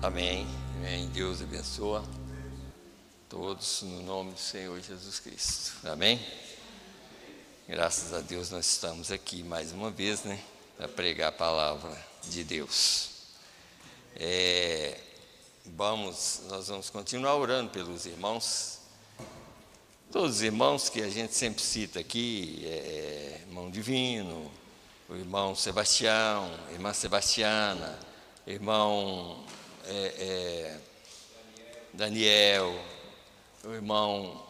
Amém. Amém. Deus abençoa todos no nome do Senhor Jesus Cristo. Amém. Graças a Deus nós estamos aqui mais uma vez, né, para pregar a palavra de Deus. Nós vamos continuar orando pelos irmãos, todos os irmãos que a gente sempre cita aqui, irmão Divino, o irmão Sebastião, irmã Sebastiana, irmão Daniel, o irmão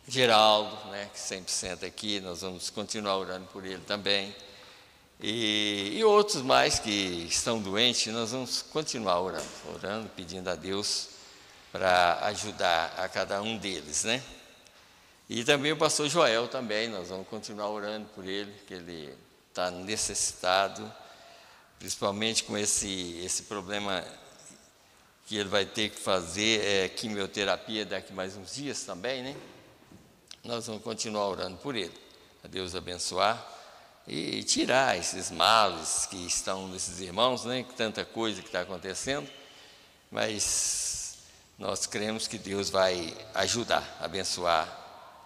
Geraldo, né, que sempre senta aqui, nós vamos continuar orando por ele também. E outros mais que estão doentes, nós vamos continuar orando, pedindo a Deus para ajudar a cada um deles, né? E também o pastor Joel também, nós vamos continuar orando por ele, que ele está necessitado, principalmente com esse problema que ele vai ter que fazer, quimioterapia daqui mais uns dias também, né? Nós vamos continuar orando por ele, a Deus abençoar e tirar esses males que estão nesses irmãos, né? Tanta coisa que está acontecendo, mas nós cremos que Deus vai ajudar, abençoar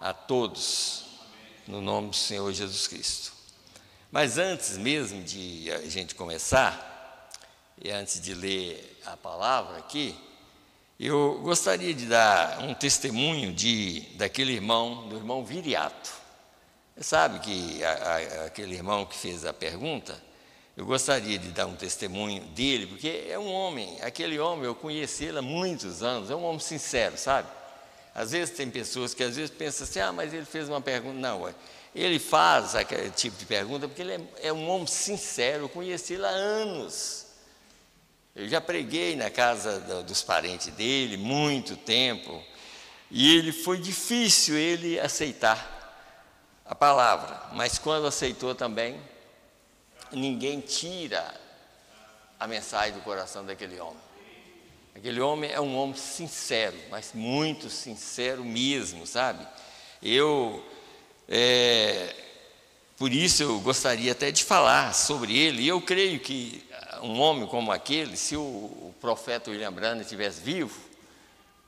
a todos, no nome do Senhor Jesus Cristo. Mas antes mesmo de a gente começar, e antes de ler a palavra aqui, eu gostaria de dar um testemunho daquele irmão, do irmão Viriato. Você sabe que aquele irmão que fez a pergunta, eu gostaria de dar um testemunho dele, porque é um homem, aquele homem, eu conheci ele há muitos anos, é um homem sincero, sabe? Às vezes tem pessoas que às vezes pensam assim, mas ele fez uma pergunta. Não, ele faz aquele tipo de pergunta porque ele é um homem sincero, eu conheci ele há anos. Eu já preguei na casa dos parentes dele, muito tempo, e foi difícil ele aceitar a palavra, mas quando aceitou também, ninguém tira a mensagem do coração daquele homem. Aquele homem é um homem sincero, mas muito sincero mesmo, sabe? Por isso eu gostaria até de falar sobre ele, e eu creio que um homem como aquele, se o profeta William Branham estivesse vivo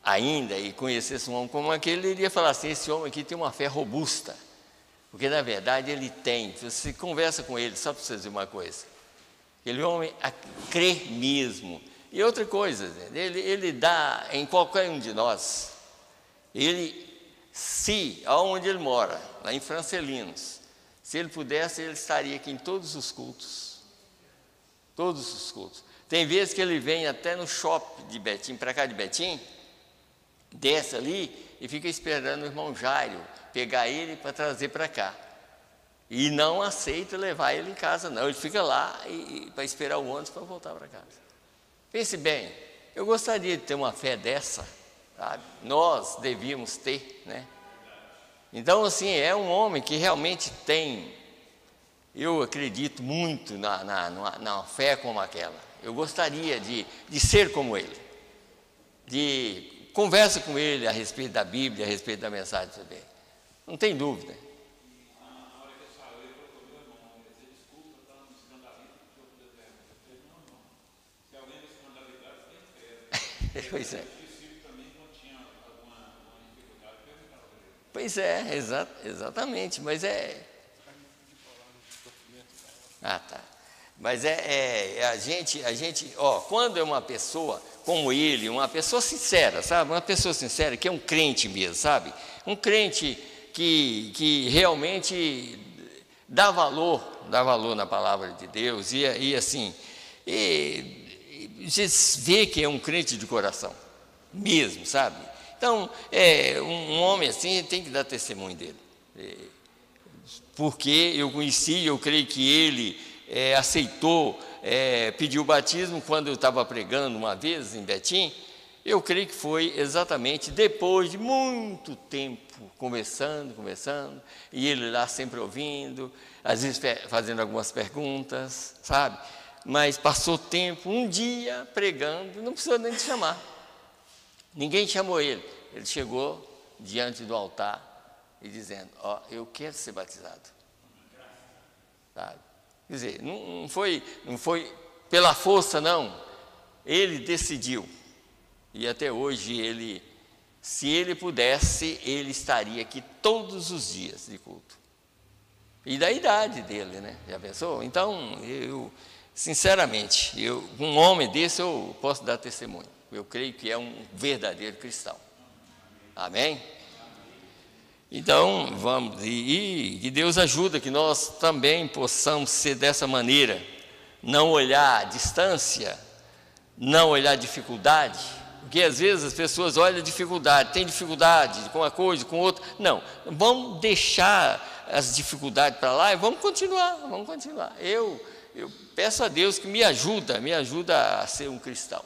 ainda e conhecesse um homem como aquele, ele iria falar assim, esse homem aqui tem uma fé robusta, porque na verdade ele tem, você conversa com ele, só para você dizer uma coisa, aquele homem crê mesmo. E outra coisa, ele dá em qualquer um de nós, aonde ele mora, lá em Francelinos, se ele pudesse, ele estaria aqui em todos os cultos. Todos os cultos. Tem vezes que ele vem até no shopping de Betim, para cá de Betim, desce ali e fica esperando o irmão Jairo pegar ele para trazer para cá. E não aceita levar ele em casa, não. Ele fica lá para esperar o ônibus para voltar para casa. Pense bem, eu gostaria de ter uma fé dessa, sabe? Nós devíamos ter, né? Então, assim, é um homem que realmente tem, eu acredito muito na fé como aquela. Eu gostaria de ser como ele, de conversa com ele a respeito da Bíblia, a respeito da mensagem também. Não tem dúvida. Pois é. Pois é, exatamente, mas tá. Mas a gente, quando é uma pessoa como ele, uma pessoa sincera, sabe? Uma pessoa sincera, que é um crente mesmo, sabe? Um crente que realmente dá valor na palavra de Deus, e assim, você vê que é um crente de coração, mesmo, sabe? Então, um homem assim tem que dar testemunho dele, porque eu conheci, eu creio que ele aceitou, pediu o batismo quando eu estava pregando uma vez em Betim. Eu creio que foi exatamente depois de muito tempo conversando, e ele lá sempre ouvindo, às vezes fazendo algumas perguntas, sabe? Mas passou tempo, um dia pregando, não precisou nem te chamar. Ninguém chamou ele. Ele chegou diante do altar e dizendo, eu quero ser batizado. Sabe? Quer dizer, não foi pela força, não. ele decidiu, e até hoje ele, se ele pudesse, ele estaria aqui todos os dias de culto. E da idade dele, né? Já pensou? Então, eu, sinceramente, um homem desse eu posso dar testemunho. Eu creio que é um verdadeiro cristão. Amém? Então, vamos, e Deus ajuda que nós também possamos ser dessa maneira, não olhar a distância, não olhar a dificuldade, porque às vezes as pessoas olham a dificuldade, tem dificuldade com uma coisa, com outra. Não, vamos deixar as dificuldades para lá e vamos continuar. Eu peço a Deus que me ajuda a ser um cristão,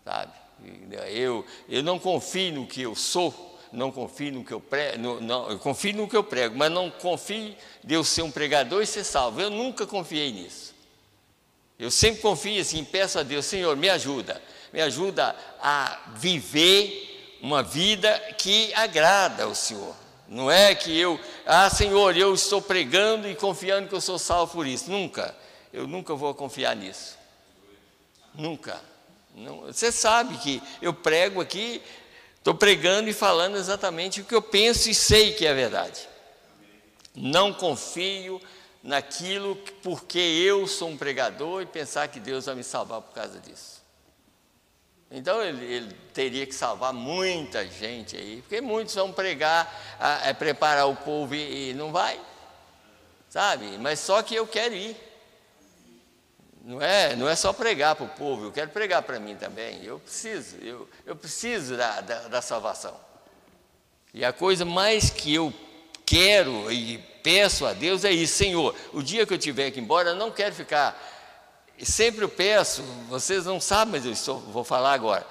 sabe? Eu não confio no que eu sou, não confio no que eu prego, eu confio no que eu prego, mas não confio de eu ser um pregador e ser salvo. Eu nunca confiei nisso. Eu sempre confio assim, peço a Deus, Senhor, me ajuda a viver uma vida que agrada ao Senhor. Não é que Senhor, eu estou pregando e confiando que eu sou salvo por isso. Eu nunca vou confiar nisso. Nunca. Não, você sabe que eu prego aqui, estou pregando e falando exatamente o que eu penso e sei que é verdade. Não confio naquilo porque eu sou um pregador e pensar que Deus vai me salvar por causa disso. Então ele teria que salvar muita gente aí, porque muitos vão pregar, preparar o povo e não vai, sabe? Mas só que eu quero ir. Não é só pregar para o povo, eu quero pregar para mim também. Eu preciso da salvação. E a coisa mais que eu quero e peço a Deus é isso, Senhor, o dia que eu tiver que ir embora, eu não quero ficar. Sempre eu peço, vocês não sabem, mas vou falar agora.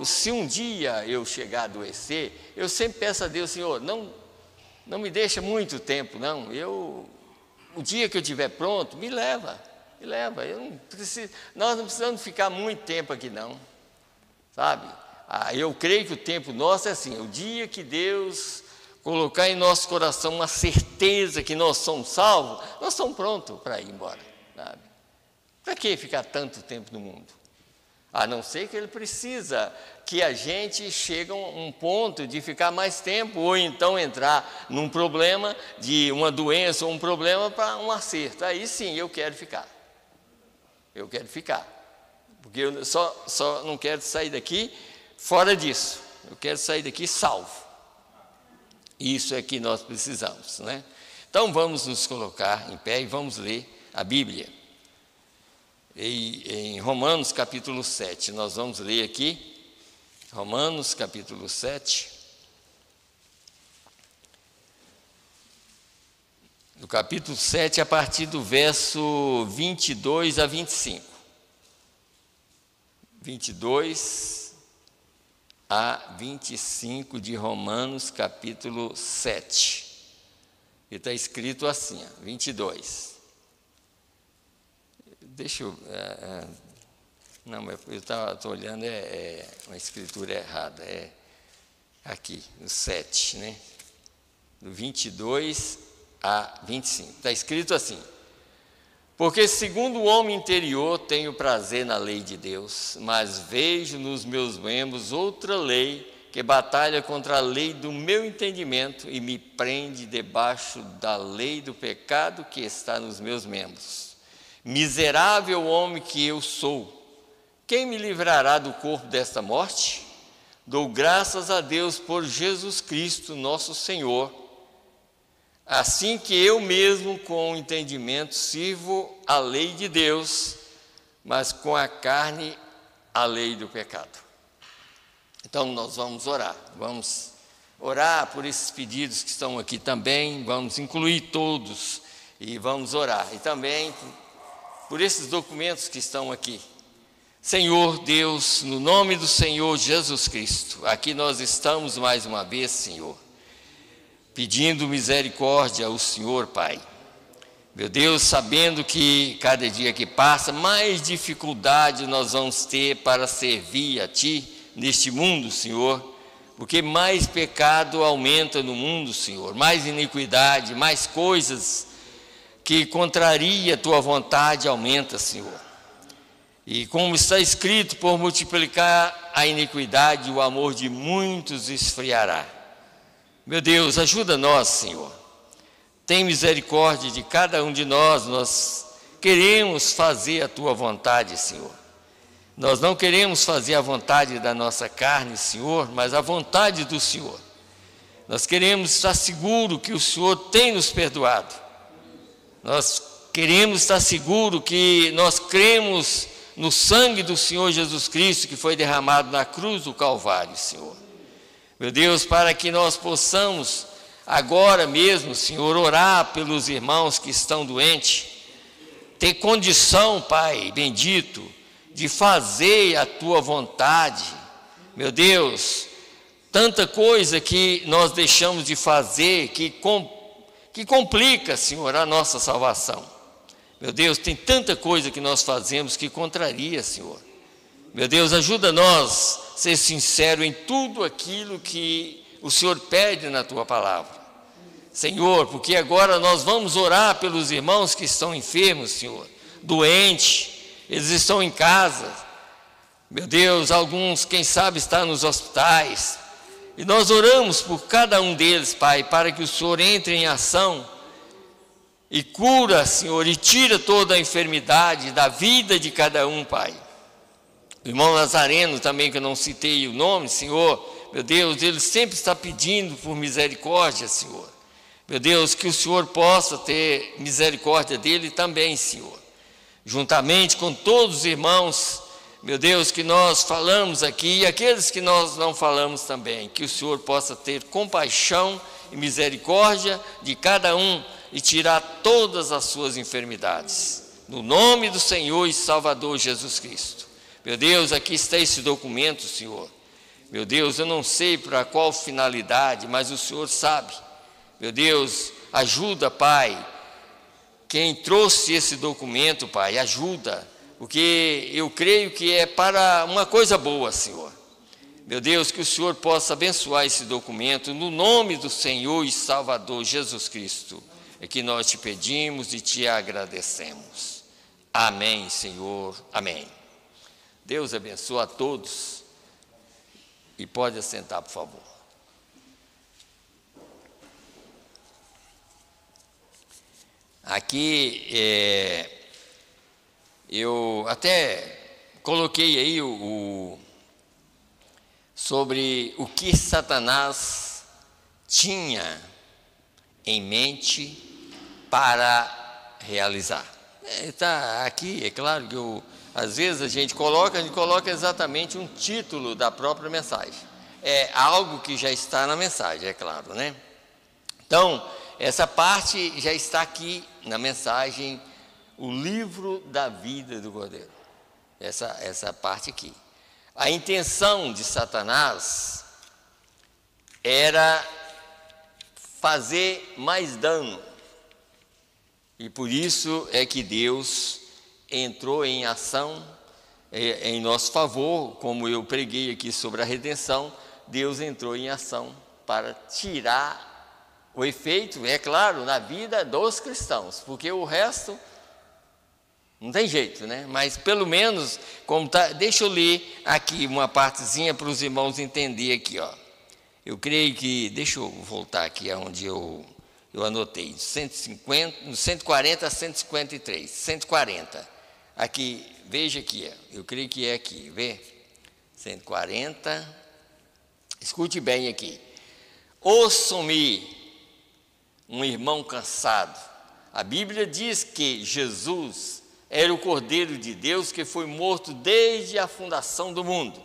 Se um dia eu chegar a adoecer, eu sempre peço a Deus, Senhor, não me deixa muito tempo, não. O dia que eu estiver pronto, me leva. Nós não precisamos ficar muito tempo aqui, não, sabe? Eu creio que o tempo nosso é assim, o dia que Deus colocar em nosso coração uma certeza que nós somos salvos, nós estamos prontos para ir embora, sabe? Para que ficar tanto tempo no mundo? A não ser que ele precisa que a gente chegue a um ponto de ficar mais tempo, ou então entrar num problema de uma doença ou um problema para um acerto. Aí sim, eu quero ficar. Porque eu só não quero sair daqui fora disso. Eu quero sair daqui salvo. Isso é que nós precisamos, né? Então vamos nos colocar em pé e vamos ler a Bíblia. Em Romanos capítulo 7, nós vamos ler aqui, Romanos capítulo 7. No capítulo 7, a partir do verso 22 a 25. 22 a 25 de Romanos, capítulo 7. E está escrito assim, 22. Deixa eu... não, eu estou olhando, uma escritura errada. É aqui, no 7, né? Do 22 a 25. Está escrito assim: porque segundo o homem interior tenho prazer na lei de Deus, mas vejo nos meus membros outra lei que batalha contra a lei do meu entendimento e me prende debaixo da lei do pecado que está nos meus membros. Miserável homem que eu sou, quem me livrará do corpo desta morte? Dou graças a Deus por Jesus Cristo, nosso Senhor. Assim que eu mesmo, com o entendimento, sirvo a lei de Deus, mas com a carne, a lei do pecado. Então, nós vamos orar por esses pedidos que estão aqui também, vamos incluir todos e vamos orar. E também por esses documentos que estão aqui. Senhor Deus, no nome do Senhor Jesus Cristo, aqui nós estamos mais uma vez, Senhor, pedindo misericórdia ao Senhor, Pai. Meu Deus, sabendo que cada dia que passa, mais dificuldade nós vamos ter para servir a Ti neste mundo, Senhor, porque mais pecado aumenta no mundo, Senhor, mais iniquidade, mais coisas que contraria a Tua vontade aumenta, Senhor. E como está escrito, por multiplicar a iniquidade, o amor de muitos esfriará. Meu Deus, ajuda nós, Senhor. Tem misericórdia de cada um de nós. Nós queremos fazer a Tua vontade, Senhor. Nós não queremos fazer a vontade da nossa carne, Senhor, mas a vontade do Senhor. Nós queremos estar seguros que o Senhor tem nos perdoado. Nós queremos estar seguros que nós cremos no sangue do Senhor Jesus Cristo que foi derramado na cruz do Calvário, Senhor. Meu Deus, para que nós possamos agora mesmo, Senhor, orar pelos irmãos que estão doentes, ter condição, Pai bendito, de fazer a Tua vontade. Meu Deus, tanta coisa que nós deixamos de fazer, que complica, Senhor, a nossa salvação. Meu Deus, tem tanta coisa que nós fazemos que contraria, Senhor. Meu Deus, ajuda nós a ser sincero em tudo aquilo que o Senhor pede na Tua palavra. Senhor, porque agora nós vamos orar pelos irmãos que estão enfermos, Senhor, doentes, eles estão em casa. Meu Deus, alguns, quem sabe, estão nos hospitais. E nós oramos por cada um deles, Pai, para que o Senhor entre em ação e cura, Senhor, e tira toda a enfermidade da vida de cada um, Pai. O irmão Nazareno também, que eu não citei o nome, Senhor, meu Deus, ele sempre está pedindo por misericórdia, Senhor. Meu Deus, que o Senhor possa ter misericórdia dele também, Senhor. Juntamente com todos os irmãos, meu Deus, que nós falamos aqui, e aqueles que nós não falamos também, que o Senhor possa ter compaixão e misericórdia de cada um e tirar todas as suas enfermidades. No nome do Senhor e Salvador Jesus Cristo. Meu Deus, aqui está esse documento, Senhor. Meu Deus, eu não sei para qual finalidade, mas o Senhor sabe. Meu Deus, ajuda, Pai. Quem trouxe esse documento, Pai, ajuda, porque eu creio que é para uma coisa boa, Senhor. Meu Deus, que o Senhor possa abençoar esse documento, no nome do Senhor e Salvador Jesus Cristo, é que nós te pedimos e te agradecemos. Amém, Senhor, amém. Deus abençoe a todos, e pode assentar, por favor. Aqui, eu até coloquei aí sobre o que Satanás tinha em mente para realizar. Está aqui, é claro que às vezes a gente coloca exatamente um título da própria mensagem. É algo que já está na mensagem, é claro, né? Então, essa parte já está aqui na mensagem, o livro da vida do Cordeiro. Essa parte aqui. A intenção de Satanás era fazer mais dano. E por isso é que Deus entrou em ação em nosso favor, como eu preguei aqui sobre a redenção. Deus entrou em ação para tirar o efeito, é claro, na vida dos cristãos, porque o resto não tem jeito, né? Mas pelo menos, como tá, deixa eu ler aqui uma partezinha para os irmãos entenderem aqui, ó. Eu creio que, deixa eu voltar aqui aonde eu anotei, 150, no 140 a 153, 140. Aqui, veja aqui, eu creio que é aqui, vê? 140, escute bem aqui. Ouçam-me, um irmão cansado. A Bíblia diz que Jesus era o Cordeiro de Deus que foi morto desde a fundação do mundo.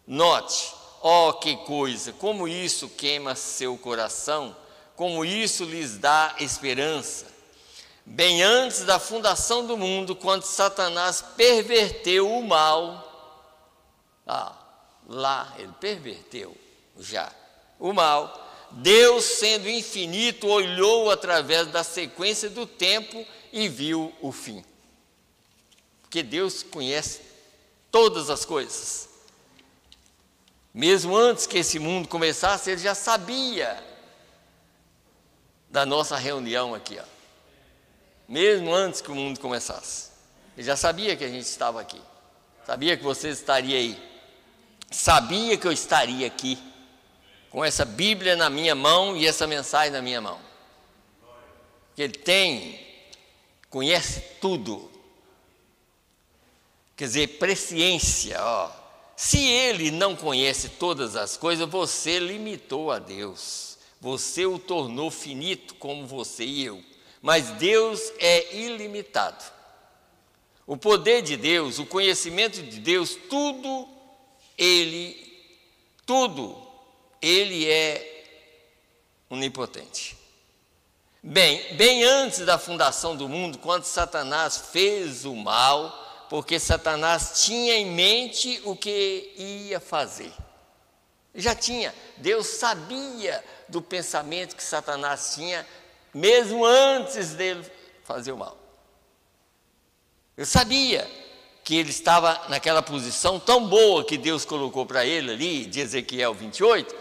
Note, ó que coisa, como isso queima seu coração, como isso lhes dá esperança. Bem antes da fundação do mundo, quando Satanás perverteu o mal, lá ele perverteu já o mal, Deus, sendo infinito, olhou através da sequência do tempo e viu o fim. Porque Deus conhece todas as coisas. Mesmo antes que esse mundo começasse, Ele já sabia da nossa reunião aqui, ó. Mesmo antes que o mundo começasse. Ele já sabia que a gente estava aqui. Sabia que você estaria aí. Sabia que eu estaria aqui, com essa Bíblia na minha mão e essa mensagem na minha mão. Que Ele conhece tudo. Quer dizer, presciência, ó. Se Ele não conhece todas as coisas, você limitou a Deus. Você o tornou finito como você e eu. Mas Deus é ilimitado. O poder de Deus, o conhecimento de Deus, tudo Ele é onipotente. Bem antes da fundação do mundo, quando Satanás fez o mal, porque Satanás tinha em mente o que ia fazer. Já tinha, Deus sabia do pensamento que Satanás tinha, mesmo antes dele fazer o mal. Eu sabia que ele estava naquela posição tão boa que Deus colocou para ele ali, de Ezequiel 28,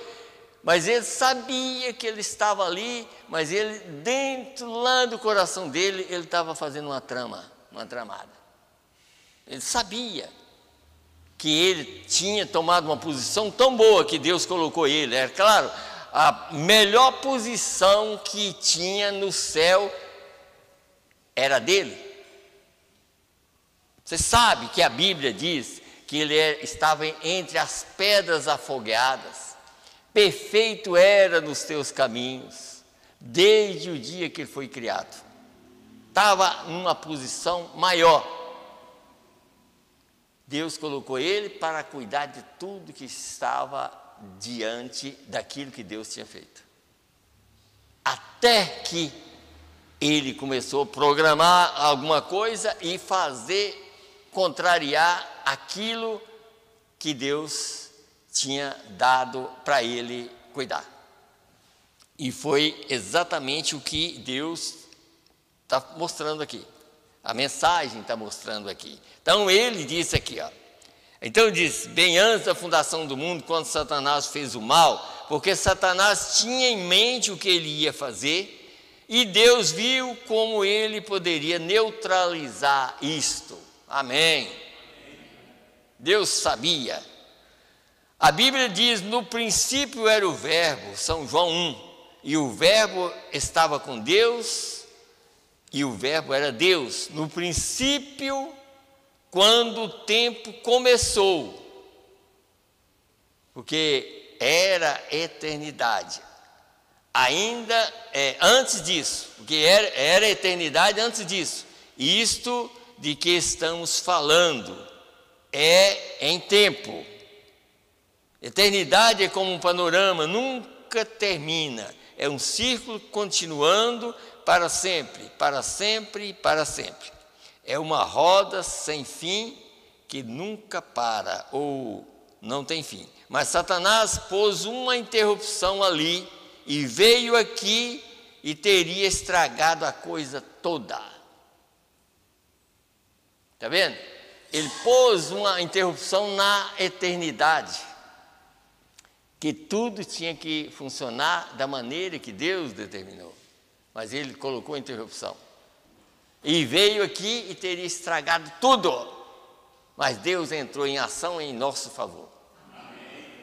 mas ele sabia que ele estava ali, mas ele, dentro lá do coração dele, ele estava fazendo uma tramada. Ele sabia que ele tinha tomado uma posição tão boa que Deus colocou ele. É claro, a melhor posição que tinha no céu era dele. Você sabe que a Bíblia diz que ele estava entre as pedras afogueadas. Perfeito era nos teus caminhos, desde o dia que ele foi criado. Estava numa posição maior. Deus colocou ele para cuidar de tudo que estava diante daquilo que Deus tinha feito. Até que ele começou a programar alguma coisa e contrariar aquilo que Deus tinha dado para ele cuidar. E foi exatamente o que Deus está mostrando aqui. A mensagem está mostrando aqui. Então ele disse aqui, ó. Então ele diz, bem antes da fundação do mundo, quando Satanás fez o mal, porque Satanás tinha em mente o que ele ia fazer, e Deus viu como ele poderia neutralizar isto. Amém. Deus sabia. A Bíblia diz, no princípio era o verbo, São João 1, e o verbo estava com Deus, e o verbo era Deus. No princípio, quando o tempo começou, porque era eternidade. Ainda antes disso, porque era eternidade antes disso. Isto de que estamos falando é em tempo. Eternidade é como um panorama, nunca termina. É um círculo continuando para sempre, para sempre e para sempre. É uma roda sem fim que nunca para ou não tem fim. Mas Satanás pôs uma interrupção ali e veio aqui e teria estragado a coisa toda. Está vendo? Ele pôs uma interrupção na eternidade, que tudo tinha que funcionar da maneira que Deus determinou. Mas ele colocou a interrupção. E veio aqui e teria estragado tudo. Mas Deus entrou em ação em nosso favor.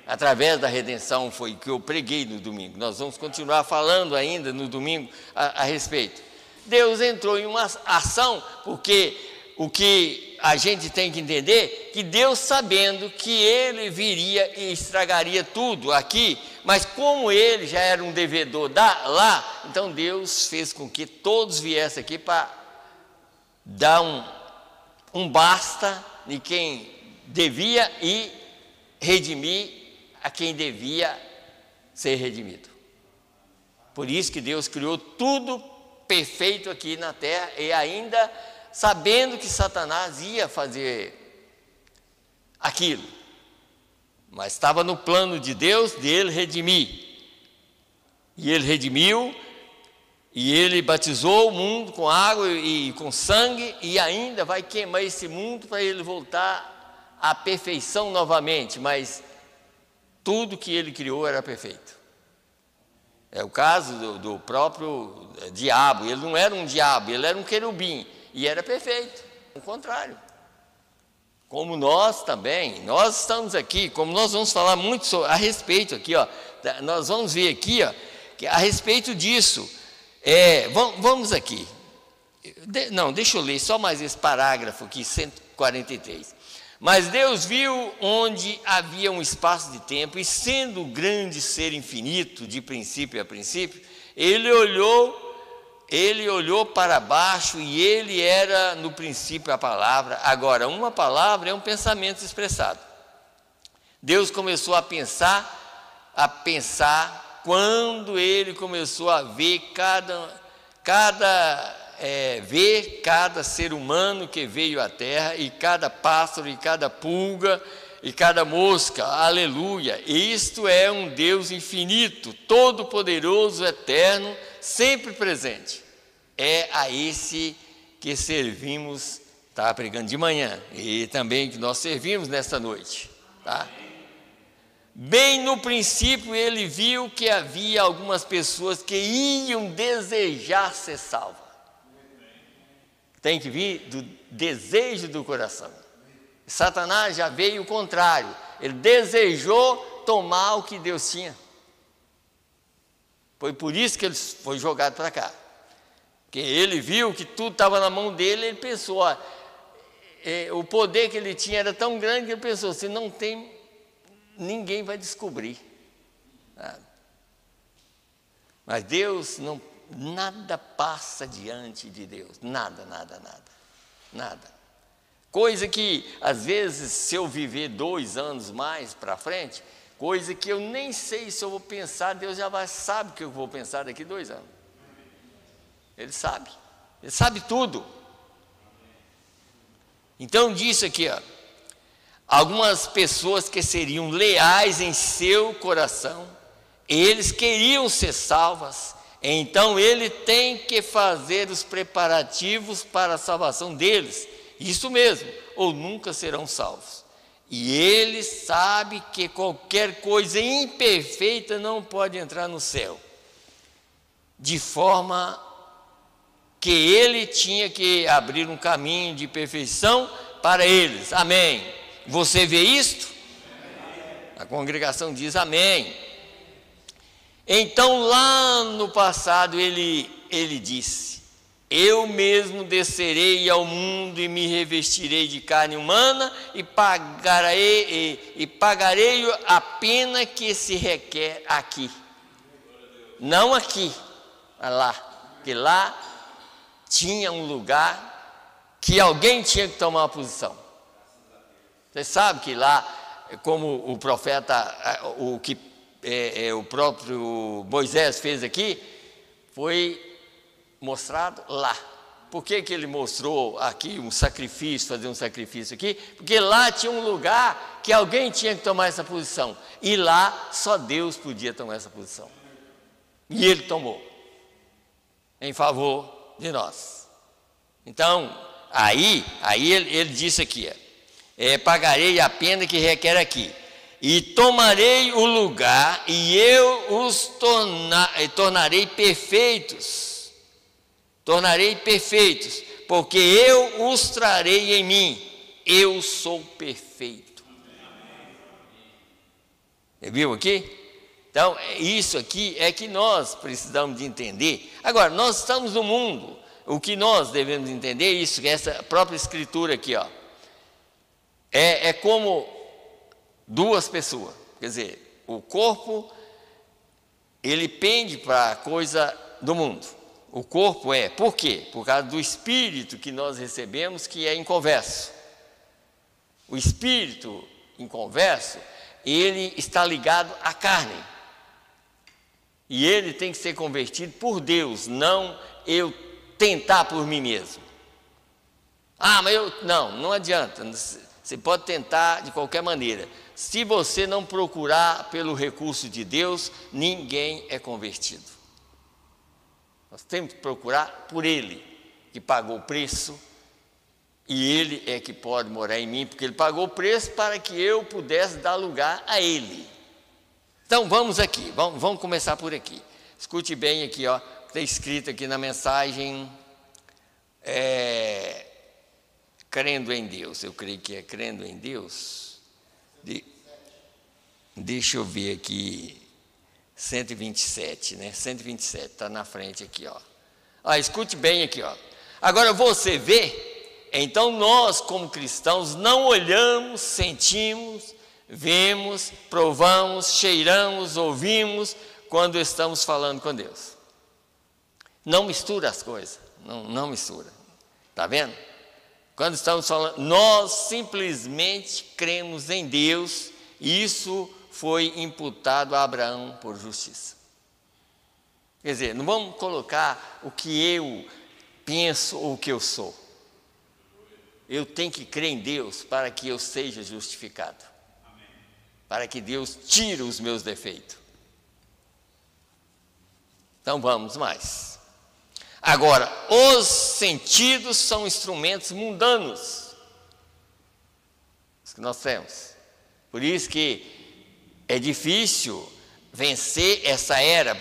Através da redenção foi que eu preguei no domingo. Nós vamos continuar falando ainda no domingo a respeito. Deus entrou em uma ação, porque o que a gente tem que entender, que Deus, sabendo que ele viria e estragaria tudo aqui, mas como ele já era um devedor lá, então Deus fez com que todos viessem aqui para dar um basta de quem devia e redimir a quem devia ser redimido. Por isso que Deus criou tudo perfeito aqui na terra, e ainda sabendo que Satanás ia fazer aquilo, mas estava no plano de Deus de ele redimir. E ele redimiu, e ele batizou o mundo com água e com sangue, e ainda vai queimar esse mundo para ele voltar à perfeição novamente, mas tudo que ele criou era perfeito. É o caso do próprio diabo. Ele não era um diabo, ele era um querubim, e era perfeito. o contrário. Como nós também, nós estamos aqui, como nós vamos falar muito a respeito aqui, ó, nós vamos ver aqui, ó, que a respeito disso, vamos aqui, não, deixa eu ler só mais esse parágrafo aqui, 143. Mas Deus viu onde havia um espaço de tempo, e sendo grande ser infinito, de princípio a princípio, ele olhou para baixo, e ele era no princípio a palavra. Agora, uma palavra é um pensamento expressado. Deus começou a pensar quando ele começou a ver cada ser humano que veio à terra, e cada pássaro, e cada pulga, e cada mosca. Aleluia! Isto é um Deus infinito, todo-poderoso, eterno, sempre presente. É a esse que servimos, estava pregando de manhã, e também que nós servimos nesta noite, tá? Bem no princípio ele viu que havia algumas pessoas que iam desejar ser salvas. Tem que vir do desejo do coração. Satanás já veio o contrário, ele desejou tomar o que Deus tinha. Foi por isso que ele foi jogado para cá. Porque ele viu que tudo estava na mão dele, ele pensou, o poder que ele tinha era tão grande que ele pensou, se não tem, ninguém vai descobrir. Mas Deus não, nada passa diante de Deus, nada. Coisa que, às vezes, se eu viver 2 anos mais para frente, coisa que eu nem sei se eu vou pensar, Deus já sabe o que eu vou pensar daqui 2 anos. Ele sabe tudo. Então, disso aqui, ó, algumas pessoas que seriam leais em seu coração, eles queriam ser salvas, então ele tem que fazer os preparativos para a salvação deles, isso mesmo, ou nunca serão salvos. E ele sabe que qualquer coisa imperfeita não pode entrar no céu, de forma que ele tinha que abrir um caminho de perfeição para eles. Amém. Você vê isto? A congregação diz amém. Então, lá no passado, ele disse: eu mesmo descerei ao mundo e me revestirei de carne humana e pagarei a pena que se requer aqui. Não aqui, lá, porque lá tinha um lugar que alguém tinha que tomar uma posição. Você sabe que lá, como o profeta, o próprio Moisés fez aqui, foi mostrado lá. Por que ele mostrou aqui um sacrifício, fazer um sacrifício aqui? Porque lá tinha um lugar que alguém tinha que tomar essa posição, e lá só Deus podia tomar essa posição, e ele tomou, em favor de nós. Então, aí ele disse aqui, pagarei a pena que requer aqui, e tomarei o lugar, e eu os tornarei perfeitos, porque eu os trarei em mim, eu sou perfeito. Você viu aqui? Então, isso aqui é que nós precisamos de entender. Agora, nós estamos no mundo, o que nós devemos entender é isso, essa própria escritura aqui, ó, é como 2 pessoas, quer dizer, o corpo, ele pende para a coisa do mundo. O corpo por quê? Por causa do espírito que nós recebemos, que é inconverso. O espírito inconverso, ele está ligado à carne. E ele tem que ser convertido por Deus, não eu tentar por mim mesmo. Mas não adianta, você pode tentar de qualquer maneira. Se você não procurar pelo recurso de Deus, ninguém é convertido. Nós temos que procurar por Ele, que pagou o preço, e Ele é que pode morar em mim, porque Ele pagou o preço para que eu pudesse dar lugar a Ele. Então vamos aqui, vamos começar por aqui. Escute bem aqui, ó, está escrito aqui na mensagem crendo em Deus. Eu creio que é crendo em Deus. Deixa eu ver aqui. 127, né? 127, está na frente aqui, ó. Escute bem aqui, ó. Agora você vê, então nós como cristãos não olhamos, sentimos, vemos, provamos, cheiramos, ouvimos quando estamos falando com Deus. Não mistura as coisas, não mistura. Está vendo? Quando estamos falando, nós simplesmente cremos em Deus, e isso foi imputado a Abraão por justiça. Quer dizer, não vamos colocar o que eu penso ou o que eu sou. Eu tenho que crer em Deus para que eu seja justificado. Amém. Para que Deus tire os meus defeitos. Então vamos mais. Agora, os sentidos são instrumentos mundanos. Isso que nós temos. Por isso que é difícil vencer essa era,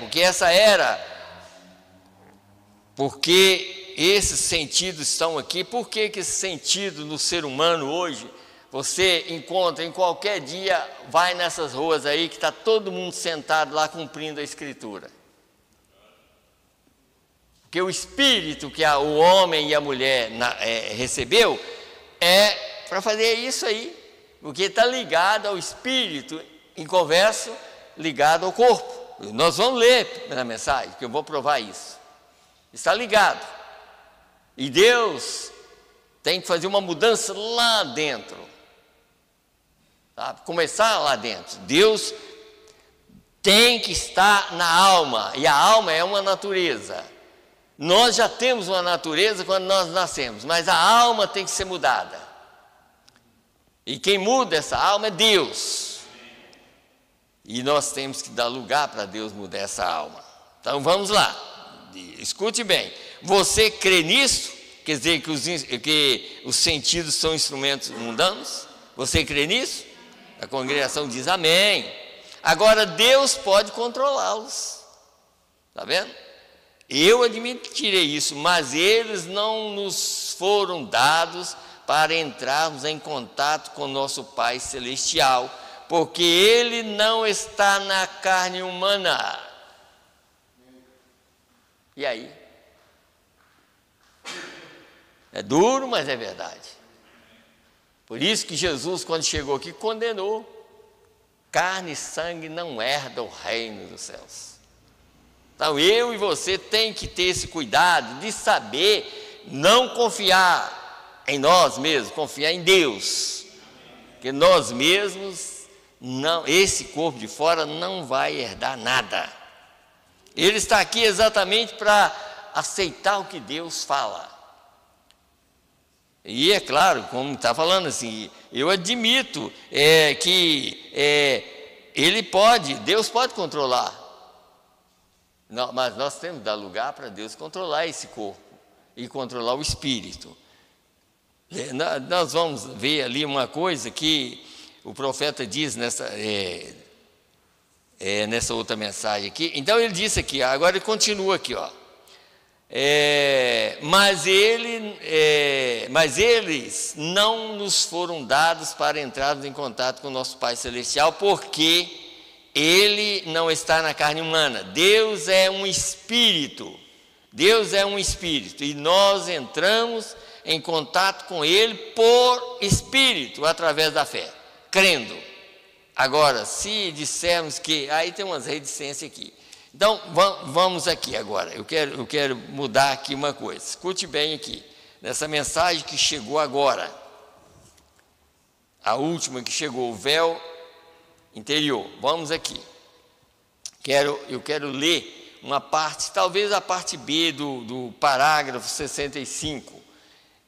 porque esses sentidos estão aqui. Por que esse sentido no ser humano hoje, você encontra em qualquer dia, vai nessas ruas aí, que está todo mundo sentado lá cumprindo a Escritura. Porque o Espírito que o homem e a mulher recebeu é para fazer isso aí, porque está ligado ao Espírito, em conversa, ligado ao corpo. Nós vamos ler na mensagem, que eu vou provar isso. Está ligado. E Deus tem que fazer uma mudança lá dentro. Sabe? Começar lá dentro. Deus tem que estar na alma, e a alma é uma natureza. Nós já temos uma natureza quando nós nascemos, mas a alma tem que ser mudada. E quem muda essa alma é Deus. E nós temos que dar lugar para Deus mudar essa alma. Então vamos lá, escute bem. Você crê nisso? Quer dizer que os sentidos são instrumentos mundanos? Você crê nisso? A congregação diz amém. Agora Deus pode controlá-los. Está vendo? Eu admitirei isso, mas eles não nos foram dados para entrarmos em contato com nosso Pai Celestial, porque Ele não está na carne humana. E aí? É duro, mas é verdade. Por isso que Jesus, quando chegou aqui, condenou. Carne e sangue não herdam o reino dos céus. Então eu e você tem que ter esse cuidado de saber não confiar em nós mesmos, confiar em Deus. Porque nós mesmos, não, esse corpo de fora não vai herdar nada. Ele está aqui exatamente para aceitar o que Deus fala. E é claro, como está falando assim, eu admito que Deus pode controlar. Não, mas nós temos que dar lugar para Deus controlar esse corpo e controlar o espírito. Nós vamos ver ali uma coisa que o profeta diz nessa outra mensagem aqui. Então ele disse aqui, agora ele continua aqui, ó. Mas eles não nos foram dados para entrarmos em contato com o nosso Pai Celestial, porque Ele não está na carne humana. Deus é um espírito. Deus é um espírito. E nós entramos em contato com Ele por espírito, através da fé, crendo. Agora, se dissermos que... Aí tem umas reticências aqui. Então, vamos aqui agora. Eu quero mudar aqui uma coisa. Escute bem aqui. Nessa mensagem que chegou agora, a última que chegou, o véu interior. Vamos aqui. Eu quero ler uma parte, talvez a parte B do parágrafo 65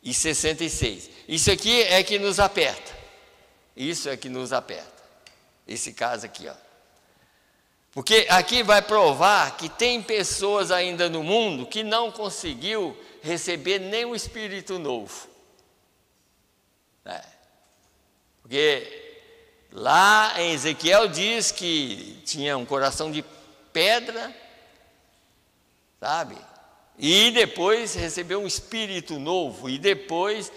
e 66. Isso aqui é que nos aperta. Isso é que nos aperta. Esse caso aqui, ó. Porque aqui vai provar que tem pessoas ainda no mundo que não conseguiu receber nem um espírito novo. Porque lá em Ezequiel diz que tinha um coração de pedra, sabe? E depois recebeu um espírito novo. E depois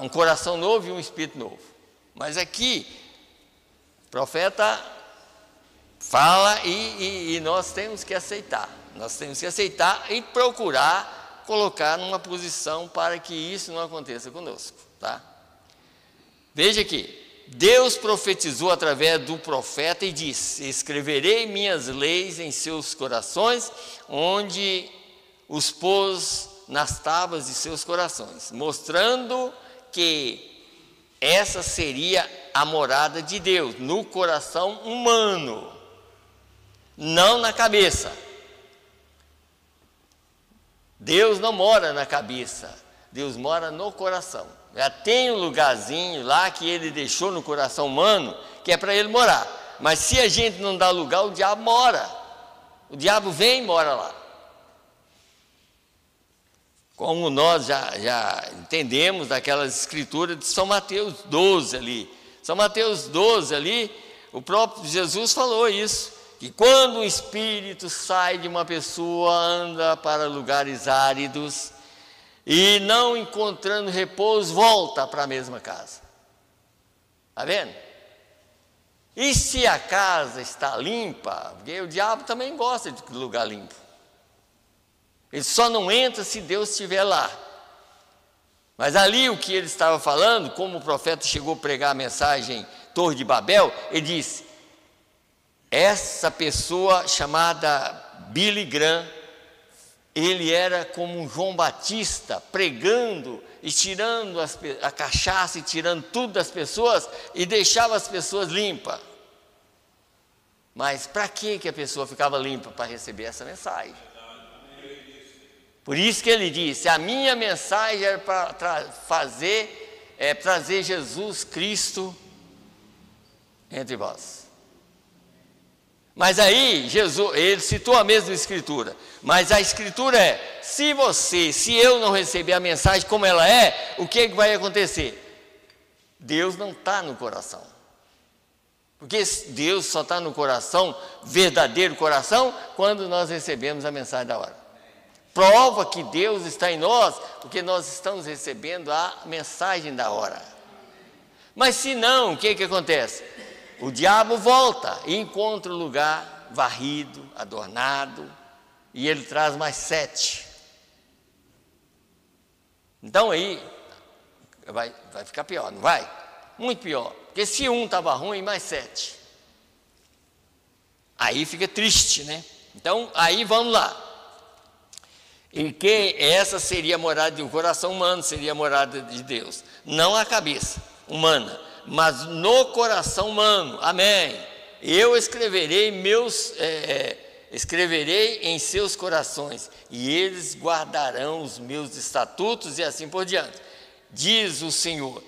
um coração novo e um espírito novo. Mas aqui, o profeta fala e nós temos que aceitar. Nós temos que aceitar e procurar colocar numa posição para que isso não aconteça conosco, tá? Veja aqui, Deus profetizou através do profeta e disse: escreverei minhas leis em seus corações, onde os pôs nas tábuas de seus corações, mostrando que essa seria a morada de Deus, no coração humano, não na cabeça. Deus não mora na cabeça, Deus mora no coração. Já tem um lugarzinho lá que ele deixou no coração humano, que é para ele morar. Mas se a gente não dá lugar, o diabo mora. O diabo vem e mora lá. Como nós já entendemos daquelas escrituras de São Mateus 12 ali. São Mateus 12 ali, o próprio Jesus falou isso, que quando o espírito sai de uma pessoa, anda para lugares áridos, e não encontrando repouso, volta para a mesma casa. Está vendo? E se a casa está limpa, porque o diabo também gosta de lugar limpo. Ele só não entra se Deus estiver lá. Mas ali o que ele estava falando, como o profeta chegou a pregar a mensagem Torre de Babel, ele disse: essa pessoa chamada Billy Graham, ele era como um João Batista, pregando e tirando a cachaça e tirando tudo das pessoas e deixava as pessoas limpas. Mas para que a pessoa ficava limpa? Para receber essa mensagem. Por isso que ele disse: a minha mensagem era para trazer Jesus Cristo entre vós. Mas aí, Jesus, ele citou a mesma escritura, mas a escritura é: se eu não receber a mensagem como ela é, o que vai acontecer? Deus não está no coração, porque Deus só está no coração, verdadeiro coração, quando nós recebemos a mensagem da hora. Prova que Deus está em nós, porque nós estamos recebendo a mensagem da hora. Mas se não, o que acontece? O diabo volta e encontra o lugar varrido, adornado, e ele traz mais 7. Então aí vai ficar pior, não vai? Muito pior, porque se um estava ruim, mais 7. Aí fica triste, né? Então aí vamos lá. Em que essa seria a morada de um coração humano, seria a morada de Deus, não a cabeça humana, mas no coração humano. Amém. Eu escreverei em seus corações, e eles guardarão os meus estatutos, e assim por diante. Diz o Senhor.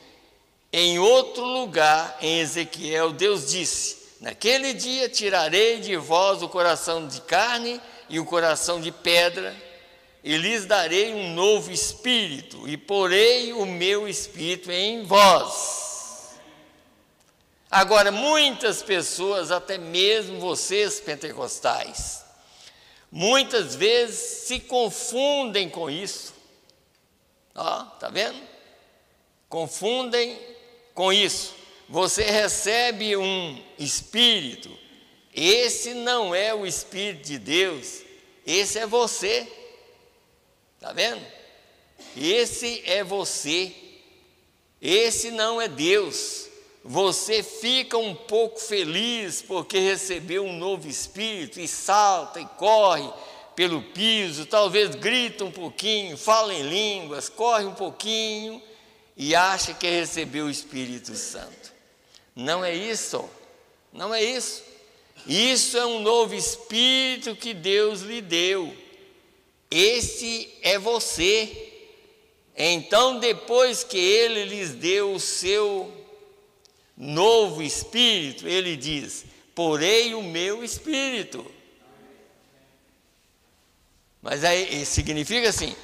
Em outro lugar, em Ezequiel, Deus disse: naquele dia tirarei de vós o coração de carne e o coração de pedra, e lhes darei um novo espírito, e porei o meu espírito em vós. Agora, muitas pessoas, até mesmo vocês pentecostais, muitas vezes se confundem com isso. Ó, tá vendo? Confundem com isso. Você recebe um espírito, esse não é o Espírito de Deus, esse é você. Está vendo? Esse é você, esse não é Deus. Você fica um pouco feliz porque recebeu um novo espírito e salta e corre pelo piso, talvez grita um pouquinho, fala em línguas, corre um pouquinho e acha que recebeu o Espírito Santo. Não é isso, não é isso. Isso é um novo espírito que Deus lhe deu. Esse é você. Então, depois que ele lhes deu o seu novo espírito, ele diz: porei o meu espírito. Mas aí significa assim: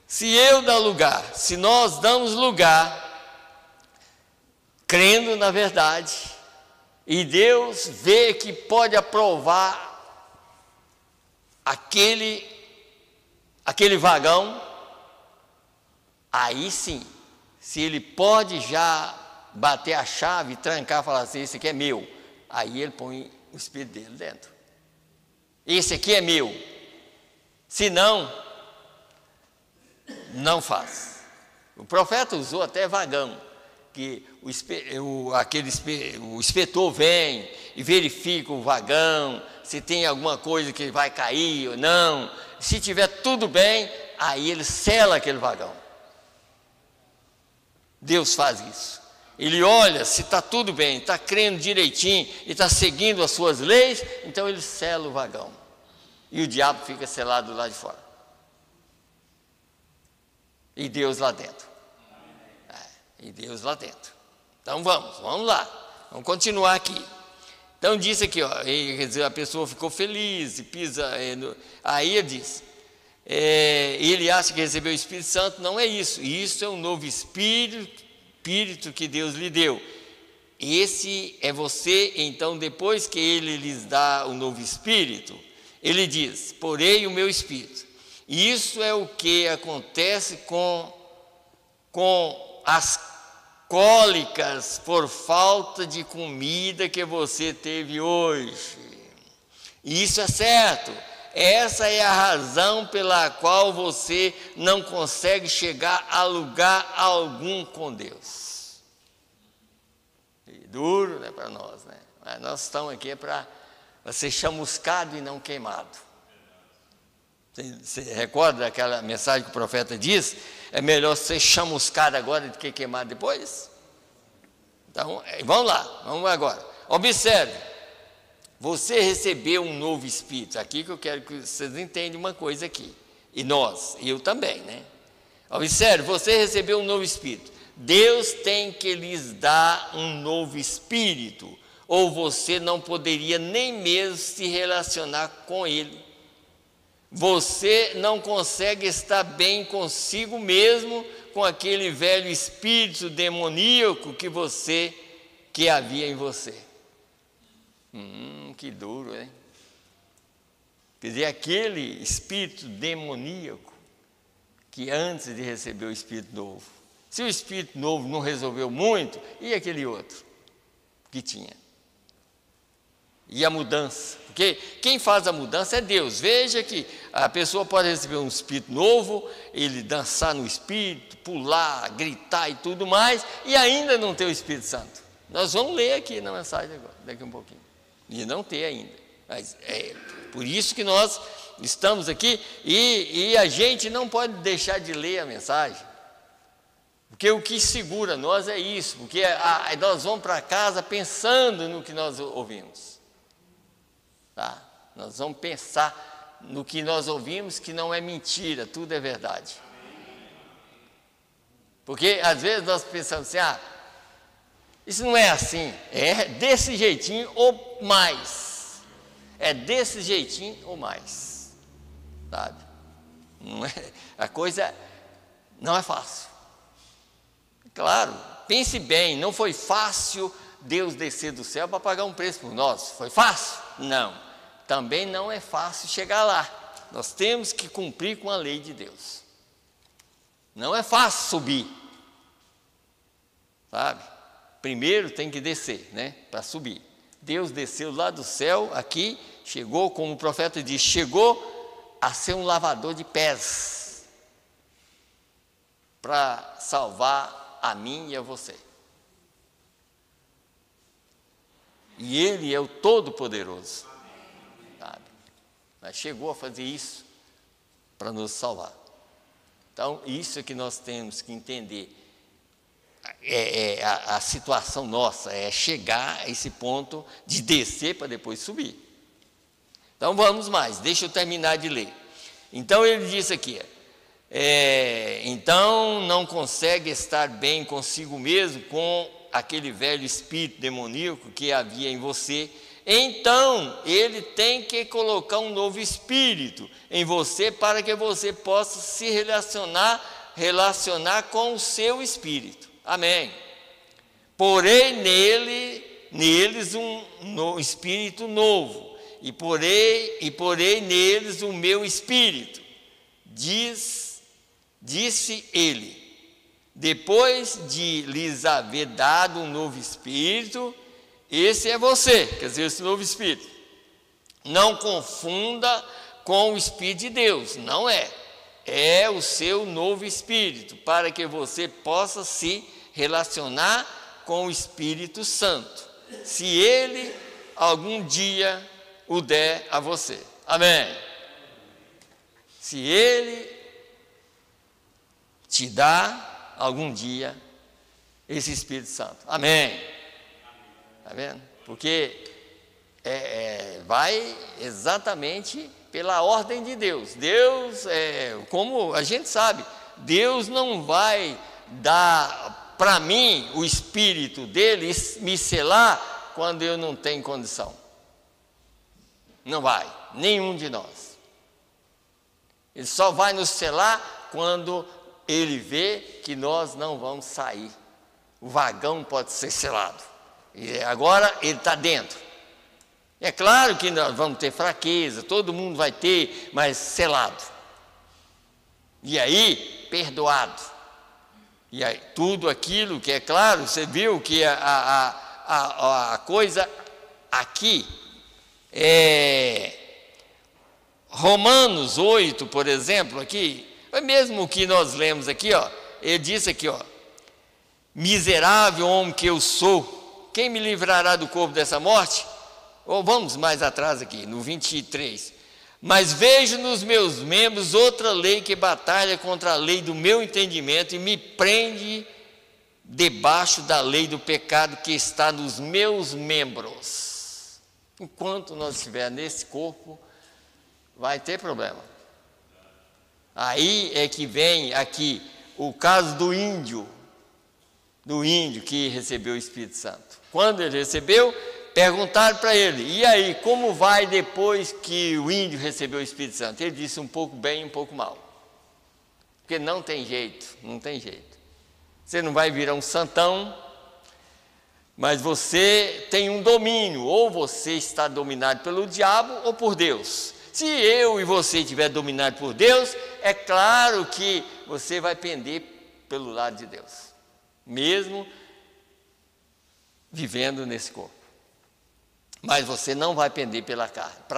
se eu dar lugar, se nós damos lugar, crendo na verdade, e Deus vê que pode aprovar aquele vagão, aí sim, se ele pode já bater a chave, trancar e falar assim, esse aqui é meu. Aí ele põe o espírito dele dentro. Esse aqui é meu. Se não, não faz. O profeta usou até vagão, que o inspetor vem e verifica o vagão, se tem alguma coisa que vai cair ou não. Se tiver tudo bem, aí ele sela aquele vagão. Deus faz isso. Ele olha se está tudo bem, está crendo direitinho e está seguindo as suas leis, então ele sela o vagão. E o diabo fica selado lá de fora. E Deus lá dentro. E Deus lá dentro. Então vamos lá. Vamos continuar aqui. Então disse aqui, ó, quer dizer, a pessoa ficou feliz e pisa. Aí ele diz, ele acha que recebeu o Espírito Santo, não é isso. Isso é um novo espírito que Deus lhe deu. Esse é você, então, depois que ele lhes dá o novo espírito, ele diz, porei o meu espírito. Isso é o que acontece com as cólicas por falta de comida que você teve hoje. Isso é certo. Essa é a razão pela qual você não consegue chegar a lugar algum com Deus. E duro, né, para nós, né? Mas nós estamos aqui para ser chamuscado e não queimado. Você recorda daquela mensagem que o profeta diz? É melhor ser chamuscado agora do que queimado depois? Então, vamos lá, vamos agora. Observe, você recebeu um novo espírito. Aqui que eu quero que vocês entendam uma coisa aqui. E nós, eu também, né? Observe, você recebeu um novo espírito. Deus tem que lhes dar um novo espírito, ou você não poderia nem mesmo se relacionar com ele. Você não consegue estar bem consigo mesmo com aquele velho espírito demoníaco que havia em você. Que duro, hein? Quer dizer, aquele espírito demoníaco que antes de receber o espírito novo. Se o espírito novo não resolveu muito, e aquele outro que tinha? E a mudança? Porque quem faz a mudança é Deus. Veja que a pessoa pode receber um espírito novo, ele dançar no espírito, pular, gritar e tudo mais, e ainda não ter o Espírito Santo. Nós vamos ler aqui na mensagem agora, daqui um pouquinho. E não ter ainda. Mas é por isso que nós estamos aqui e a gente não pode deixar de ler a mensagem. Porque o que segura nós é isso, porque nós vamos para casa pensando no que nós ouvimos. Tá? Nós vamos pensar no que nós ouvimos, que não é mentira, tudo é verdade. Porque às vezes nós pensamos assim, isso não é assim, é desse jeitinho ou mais. É desse jeitinho ou mais. Sabe? Não é, a coisa não é fácil. Claro, pense bem, não foi fácil Deus descer do céu para pagar um preço por nós. Foi fácil? Não. Também não é fácil chegar lá. Nós temos que cumprir com a lei de Deus. Não é fácil subir. Sabe? Primeiro tem que descer, né? Para subir. Deus desceu lá do céu, aqui, chegou, como o profeta diz, chegou a ser um lavador de pés. Para salvar a mim e a você. E Ele é o Todo-Poderoso. Sabe? Mas chegou a fazer isso para nos salvar. Então, isso é que nós temos que entender. A situação nossa é chegar a esse ponto de descer para depois subir. Então, vamos mais. Deixa eu terminar de ler. Então, ele diz aqui, então não consegue estar bem consigo mesmo com aquele velho espírito demoníaco que havia em você, então ele tem que colocar um novo espírito em você para que você possa se relacionar com o seu espírito. Amém. Porém neles um espírito novo, e porei neles o meu espírito, disse ele. depois de lhes haver dado um novo espírito, esse é você, quer dizer, esse novo espírito. Não confunda com o Espírito de Deus, não é. É o seu novo espírito, para que você possa se relacionar com o Espírito Santo, se ele algum dia o der a você. Amém? Se ele te dá algum dia esse Espírito Santo. Amém? Está vendo? Porque vai exatamente pela ordem de Deus. Deus, como a gente sabe, Deus não vai dar para mim o Espírito dele e me selar quando eu não tenho condição. Não vai, nenhum de nós. Ele só vai nos selar quando ele vê que nós não vamos sair. O vagão pode ser selado. E agora ele está dentro. É claro que nós vamos ter fraqueza, todo mundo vai ter, mas selado. E aí, perdoado. E aí, tudo aquilo que é claro, você viu que a coisa aqui Romanos 8, por exemplo, aqui, mesmo o que nós lemos aqui, ó, ele disse aqui, ó, miserável homem que eu sou, quem me livrará do corpo dessa morte? Ou vamos mais atrás aqui, no 23. Mas vejo nos meus membros outra lei que batalha contra a lei do meu entendimento e me prende debaixo da lei do pecado que está nos meus membros. Enquanto nós estivermos nesse corpo, vai ter problema. Aí é que vem aqui o caso do índio que recebeu o Espírito Santo. Quando ele recebeu, perguntaram para ele, e aí, como vai depois que o índio recebeu o Espírito Santo? Ele disse um pouco bem, um pouco mal. Porque não tem jeito, não tem jeito. Você não vai virar um santão, mas você tem um domínio, ou você está dominado pelo diabo ou por Deus. Se eu e você estiver dominado por Deus, é claro que você vai pender pelo lado de Deus, mesmo vivendo nesse corpo. Mas você não vai pender para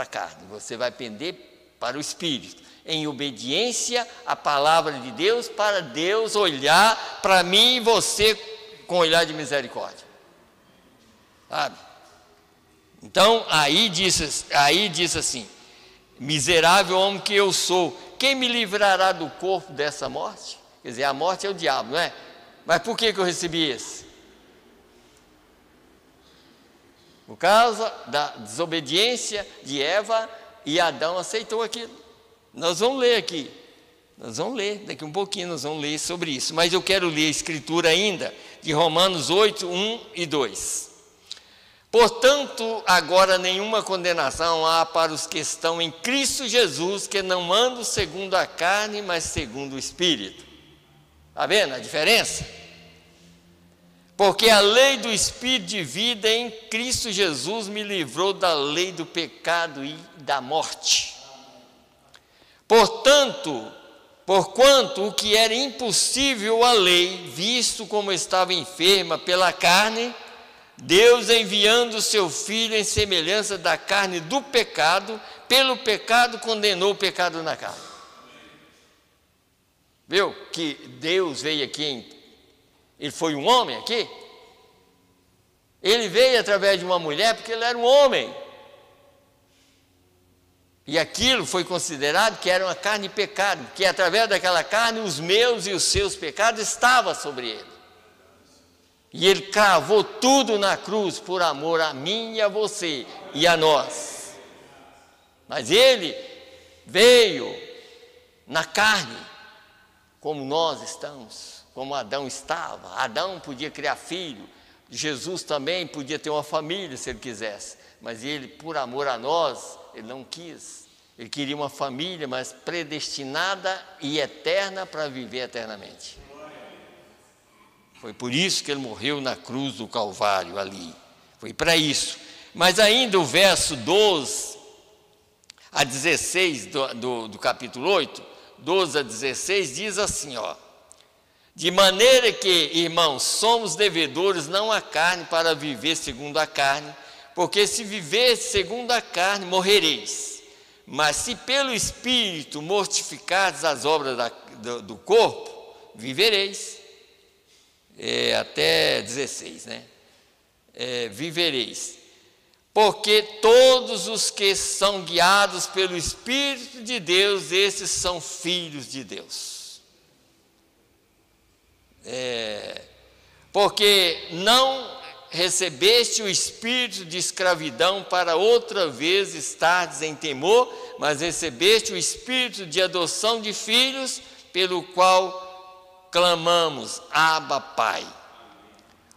a carne, você vai pender para o Espírito, em obediência à palavra de Deus, para Deus olhar para mim e você com olhar de misericórdia. Sabe? Então, aí diz assim, miserável homem que eu sou, quem me livrará do corpo dessa morte? Quer dizer, a morte é o diabo, não é? Mas por que eu recebi esse? Por causa da desobediência de Eva, e Adão aceitou aquilo. Nós vamos ler aqui, nós vamos ler, daqui um pouquinho nós vamos ler sobre isso, mas eu quero ler a escritura ainda, de Romanos 8, 1 e 2. Portanto, agora nenhuma condenação há para os que estão em Cristo Jesus, que não andam segundo a carne, mas segundo o Espírito. Está vendo a diferença? Porque a lei do Espírito de vida em Cristo Jesus me livrou da lei do pecado e da morte. Portanto, porquanto o que era impossível à lei, visto como estava enferma pela carne, Deus enviando o seu Filho em semelhança da carne do pecado, pelo pecado condenou o pecado na carne. Viu que Deus veio aqui, ele foi um homem aqui? Ele veio através de uma mulher porque ele era um homem. E aquilo foi considerado que era uma carne de pecado, que através daquela carne os meus e os seus pecados estavam sobre ele. E ele cravou tudo na cruz por amor a mim e a você e a nós. Mas ele veio na carne, como nós estamos, como Adão estava. Adão podia criar filho, Jesus também podia ter uma família se ele quisesse, mas ele, por amor a nós, ele não quis. Ele queria uma família, mas predestinada e eterna para viver eternamente. Foi por isso que ele morreu na cruz do Calvário ali. Foi para isso. Mas ainda o verso 12 a 16 do capítulo 8, 12 a 16, diz assim, ó. De maneira que, irmãos, somos devedores não à carne para viver segundo a carne, porque se viver segundo a carne, morrereis. Mas se pelo Espírito mortificardes as obras do corpo, vivereis. Até 16, né? Vivereis. Porque todos os que são guiados pelo Espírito de Deus, esses são filhos de Deus. Porque não recebeste o espírito de escravidão para outra vez estardes em temor, mas recebeste o espírito de adoção de filhos, pelo qual clamamos, Abba, Pai.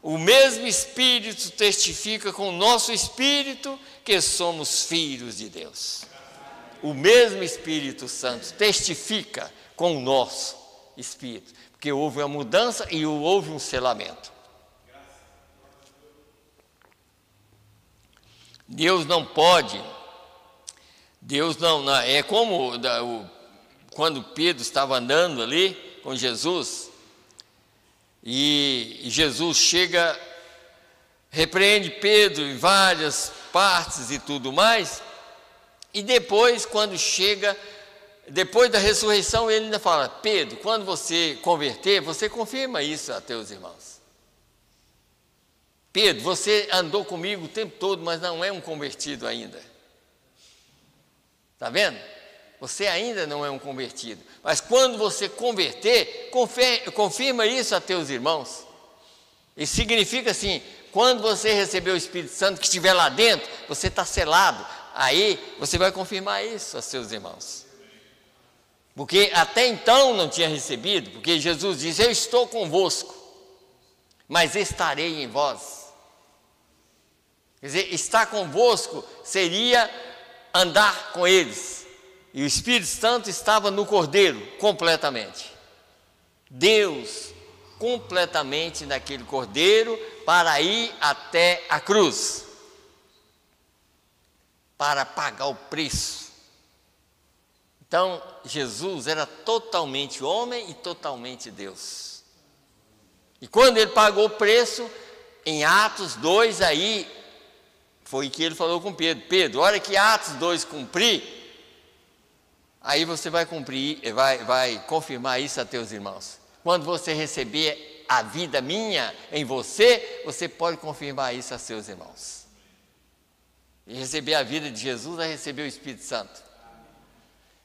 O mesmo Espírito testifica com o nosso espírito que somos filhos de Deus. O mesmo Espírito Santo testifica com o nosso espírito, porque houve uma mudança e houve um selamento. Deus não pode, é como quando Pedro estava andando ali com Jesus, e Jesus chega, repreende Pedro em várias partes e tudo mais, e depois, quando chega, depois da ressurreição, ele ainda fala, Pedro, quando você converter, você confirma isso a teus irmãos. Pedro, você andou comigo o tempo todo, mas não é um convertido ainda. Está vendo? Você ainda não é um convertido. Mas quando você converter, confirma isso a teus irmãos. Isso significa assim, quando você receber o Espírito Santo que estiver lá dentro, você está selado. Aí você vai confirmar isso a seus irmãos. Porque até então não tinha recebido, porque Jesus diz, eu estou convosco, mas estarei em vós. Quer dizer, estar convosco seria andar com eles. E o Espírito Santo estava no Cordeiro, completamente. Deus, completamente naquele Cordeiro, para ir até a cruz. Para pagar o preço. Então, Jesus era totalmente homem e totalmente Deus. E quando ele pagou o preço, em Atos 2, aí, foi que ele falou com Pedro, Pedro, a hora que Atos 2 cumprir, aí você vai cumprir, vai confirmar isso a teus irmãos. Quando você receber a vida minha em você, você pode confirmar isso a seus irmãos. E receber a vida de Jesus é receber o Espírito Santo.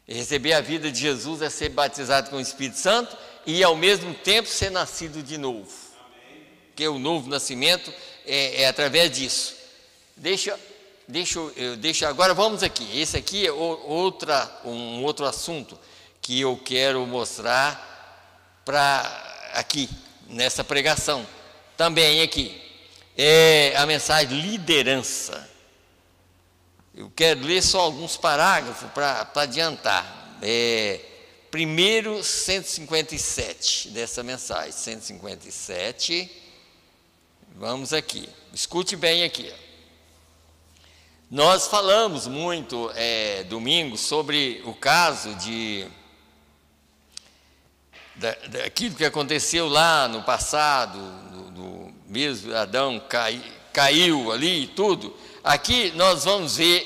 E receber a vida de Jesus é ser batizado com o Espírito Santo e ao mesmo tempo ser nascido de novo. Porque o novo nascimento é através disso. Agora vamos aqui. Esse aqui é um outro assunto que eu quero mostrar aqui nessa pregação. Também aqui é a mensagem liderança. Eu quero ler só alguns parágrafos para adiantar. Primeiro 157 dessa mensagem, 157. Vamos aqui. Escute bem aqui. Nós falamos muito domingo sobre o caso daquilo que aconteceu lá no passado, do mesmo Adão caiu ali e tudo. Aqui nós vamos ver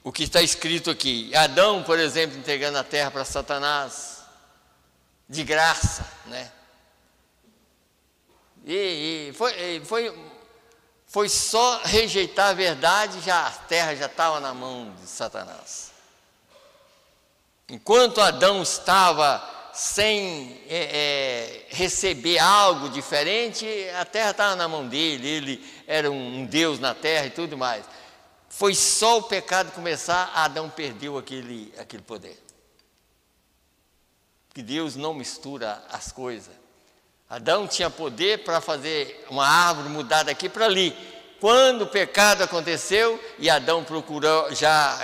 o que está escrito aqui. Adão, por exemplo, entregando a terra para Satanás, de graça, né? E foi só rejeitar a verdade, a terra já estava na mão de Satanás. Enquanto Adão estava sem receber algo diferente, a terra estava na mão dele, ele era um Deus na terra e tudo mais. Foi só o pecado começar, Adão perdeu aquele poder. Porque Deus não mistura as coisas. Adão tinha poder para fazer uma árvore mudar daqui para ali. Quando o pecado aconteceu e Adão procurou já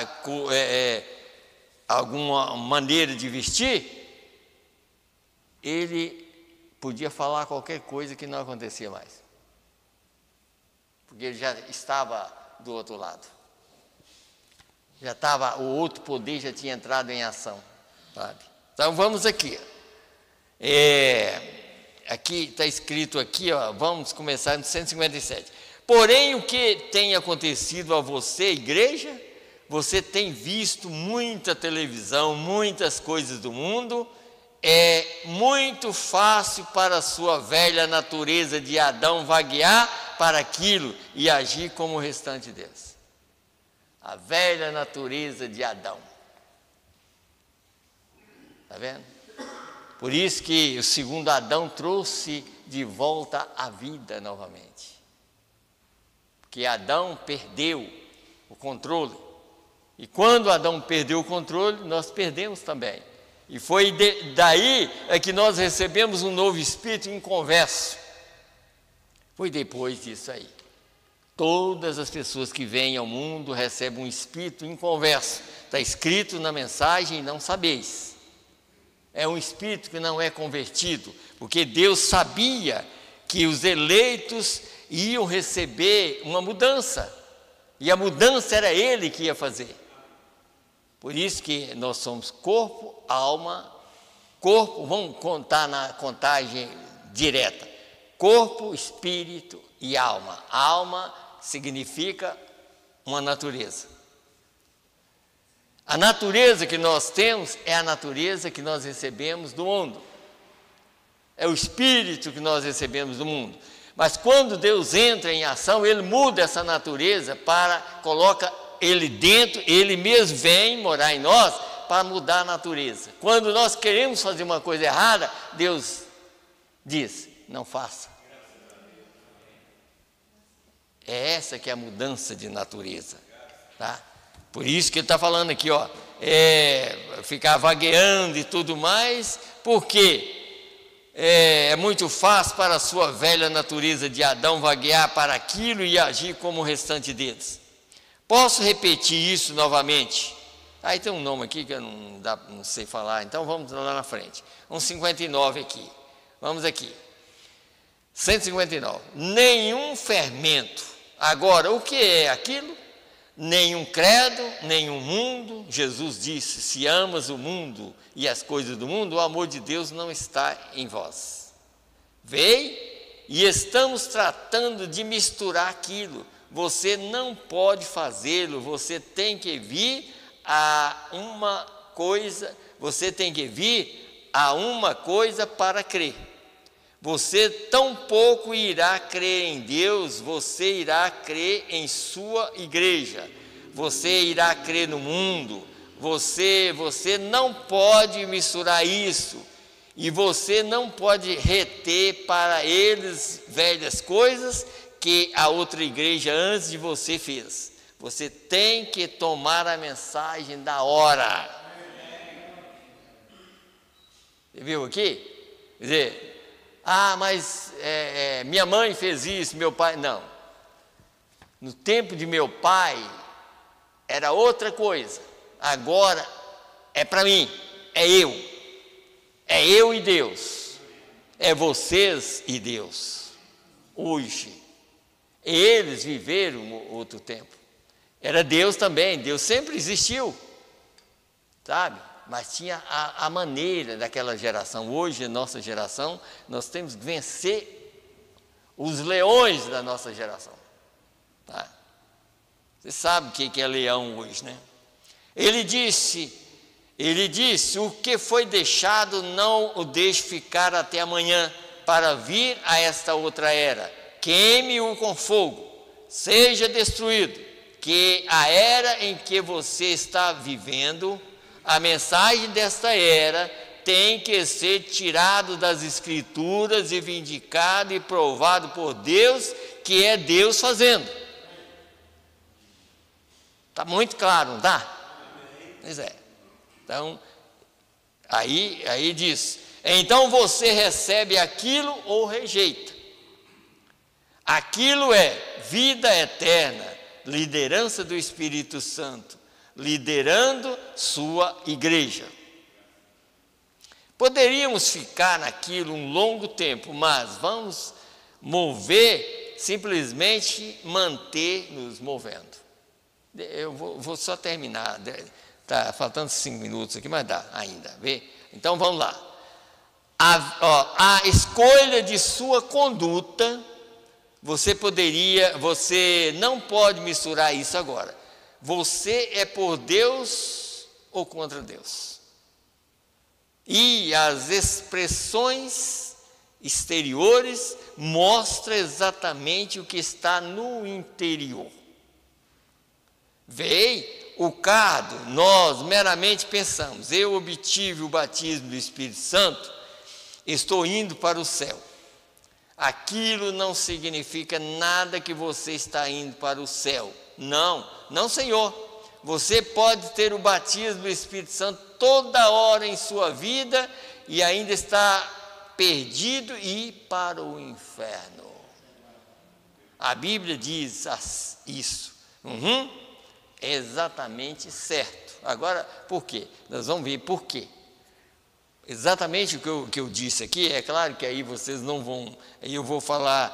alguma maneira de vestir, ele podia falar qualquer coisa que não acontecia mais. Porque ele já estava do outro lado. O outro poder já tinha entrado em ação. Sabe? Então vamos aqui. aqui está escrito aqui, ó, vamos começar no 157. Porém, o que tem acontecido a você, igreja? Você tem visto muita televisão, muitas coisas do mundo. É muito fácil para a sua velha natureza de Adão vaguear para aquilo e agir como o restante deles. A velha natureza de Adão. Está vendo? Por isso que o segundo Adão trouxe de volta a vida novamente. Porque Adão perdeu o controle. E quando Adão perdeu o controle, nós perdemos também. E foi daí é que nós recebemos um novo espírito inconverso. Foi depois disso aí. Todas as pessoas que vêm ao mundo recebem um espírito inconverso. Está escrito na mensagem, não sabeis. É um espírito que não é convertido, porque Deus sabia que os eleitos iam receber uma mudança, e a mudança era Ele que ia fazer. Por isso que nós somos corpo, alma, corpo, vamos contar na contagem direta, corpo, espírito e alma. Alma significa uma natureza. A natureza que nós temos é a natureza que nós recebemos do mundo. É o espírito que nós recebemos do mundo. Mas quando Deus entra em ação, Ele muda essa natureza coloca Ele dentro, Ele mesmo vem morar em nós para mudar a natureza. Quando nós queremos fazer uma coisa errada, Deus diz, não faça. É essa que é a mudança de natureza, tá? Por isso que ele está falando aqui, ó, ficar vagueando e tudo mais, porque é muito fácil para a sua velha natureza de Adão vaguear para aquilo e agir como o restante deles. Posso repetir isso novamente? Aí tem um nome aqui que eu não sei falar, então vamos lá na frente. 159 aqui, vamos aqui. 159. Nenhum fermento. Agora, o que é aquilo? Nenhum credo, nenhum mundo. Jesus disse, se amas o mundo e as coisas do mundo, o amor de Deus não está em vós. Veio e estamos tratando de misturar aquilo. Você não pode fazê-lo, você tem que vir a uma coisa, para crer. Você tampouco irá crer em Deus, você irá crer em sua igreja, você irá crer no mundo, você não pode misturar isso, e você não pode reter para eles velhas coisas que a outra igreja antes de você fez. Você tem que tomar a mensagem da hora. Você viu aqui? Quer dizer, mas minha mãe fez isso, meu pai... Não. No tempo de meu pai, era outra coisa. Agora, é para mim, é eu. É eu e Deus. É vocês e Deus. Hoje. Eles viveram outro tempo. Era Deus também, Deus sempre existiu. Sabe? Mas tinha a maneira daquela geração. Hoje, nossa geração, nós temos que vencer os leões da nossa geração. Tá? Você sabe o que é leão hoje, né? Ele disse, o que foi deixado não o deixe ficar até amanhã, para vir a esta outra era. Queime-o com fogo, seja destruído, que a era em que você está vivendo, a mensagem desta era tem que ser tirado das escrituras e vindicado e provado por Deus, que é Deus fazendo. Está muito claro, não está? Pois é. Então, aí diz, então você recebe aquilo ou rejeita. Aquilo é vida eterna, liderança do Espírito Santo, liderando sua igreja. Poderíamos ficar naquilo um longo tempo, mas vamos simplesmente manter nos movendo. Eu vou só terminar, está faltando 5 minutos aqui, mas dá ainda, vê? Então vamos lá. a escolha de sua conduta, você não pode misturar isso agora. Você é por Deus ou contra Deus. E as expressões exteriores mostram exatamente o que está no interior. Veio o cardo, nós meramente pensamos, eu obtive o batismo do Espírito Santo, estou indo para o céu. Aquilo não significa nada que você está indo para o céu. Não, Senhor. Você pode ter o batismo do Espírito Santo toda hora em sua vida e ainda está perdido e ir para o inferno. A Bíblia diz isso. É exatamente certo. Agora, por quê? Nós vamos ver por quê. Exatamente o que eu disse aqui, é claro que aí vocês não vão, aí eu vou falar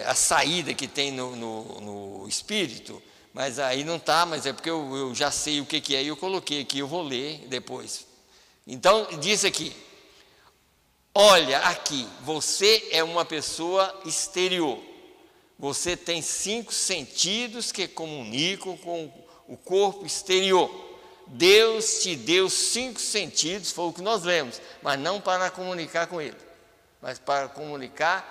a saída que tem no Espírito, mas aí não está, mas é porque eu já sei o que é e eu coloquei aqui, eu vou ler depois. Então, diz aqui, olha aqui, você é uma pessoa exterior, você tem 5 sentidos que comunicam com o corpo exterior. Deus te deu 5 sentidos, foi o que nós lemos, mas não para comunicar com Ele, mas para comunicar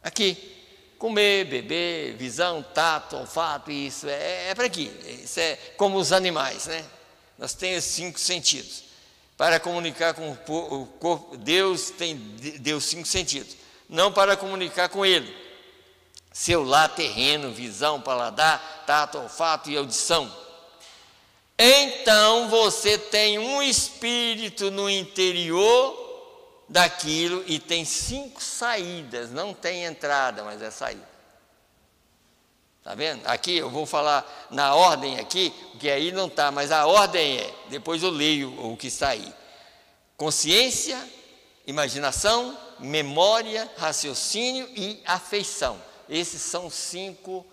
aqui, comer, beber, visão, tato, olfato, isso é para aqui, isso é como os animais, né? Nós temos 5 sentidos, para comunicar com o corpo, Deus deu 5 sentidos, não para comunicar com Ele, seu lar terreno, visão, paladar, tato, olfato e audição. Então você tem um espírito no interior daquilo e tem 5 saídas, não tem entrada, mas é saída. Está vendo? Aqui eu vou falar na ordem aqui, porque aí não está, mas a ordem é, depois eu leio o que está aí. Consciência, imaginação, memória, raciocínio e afeição. Esses são 5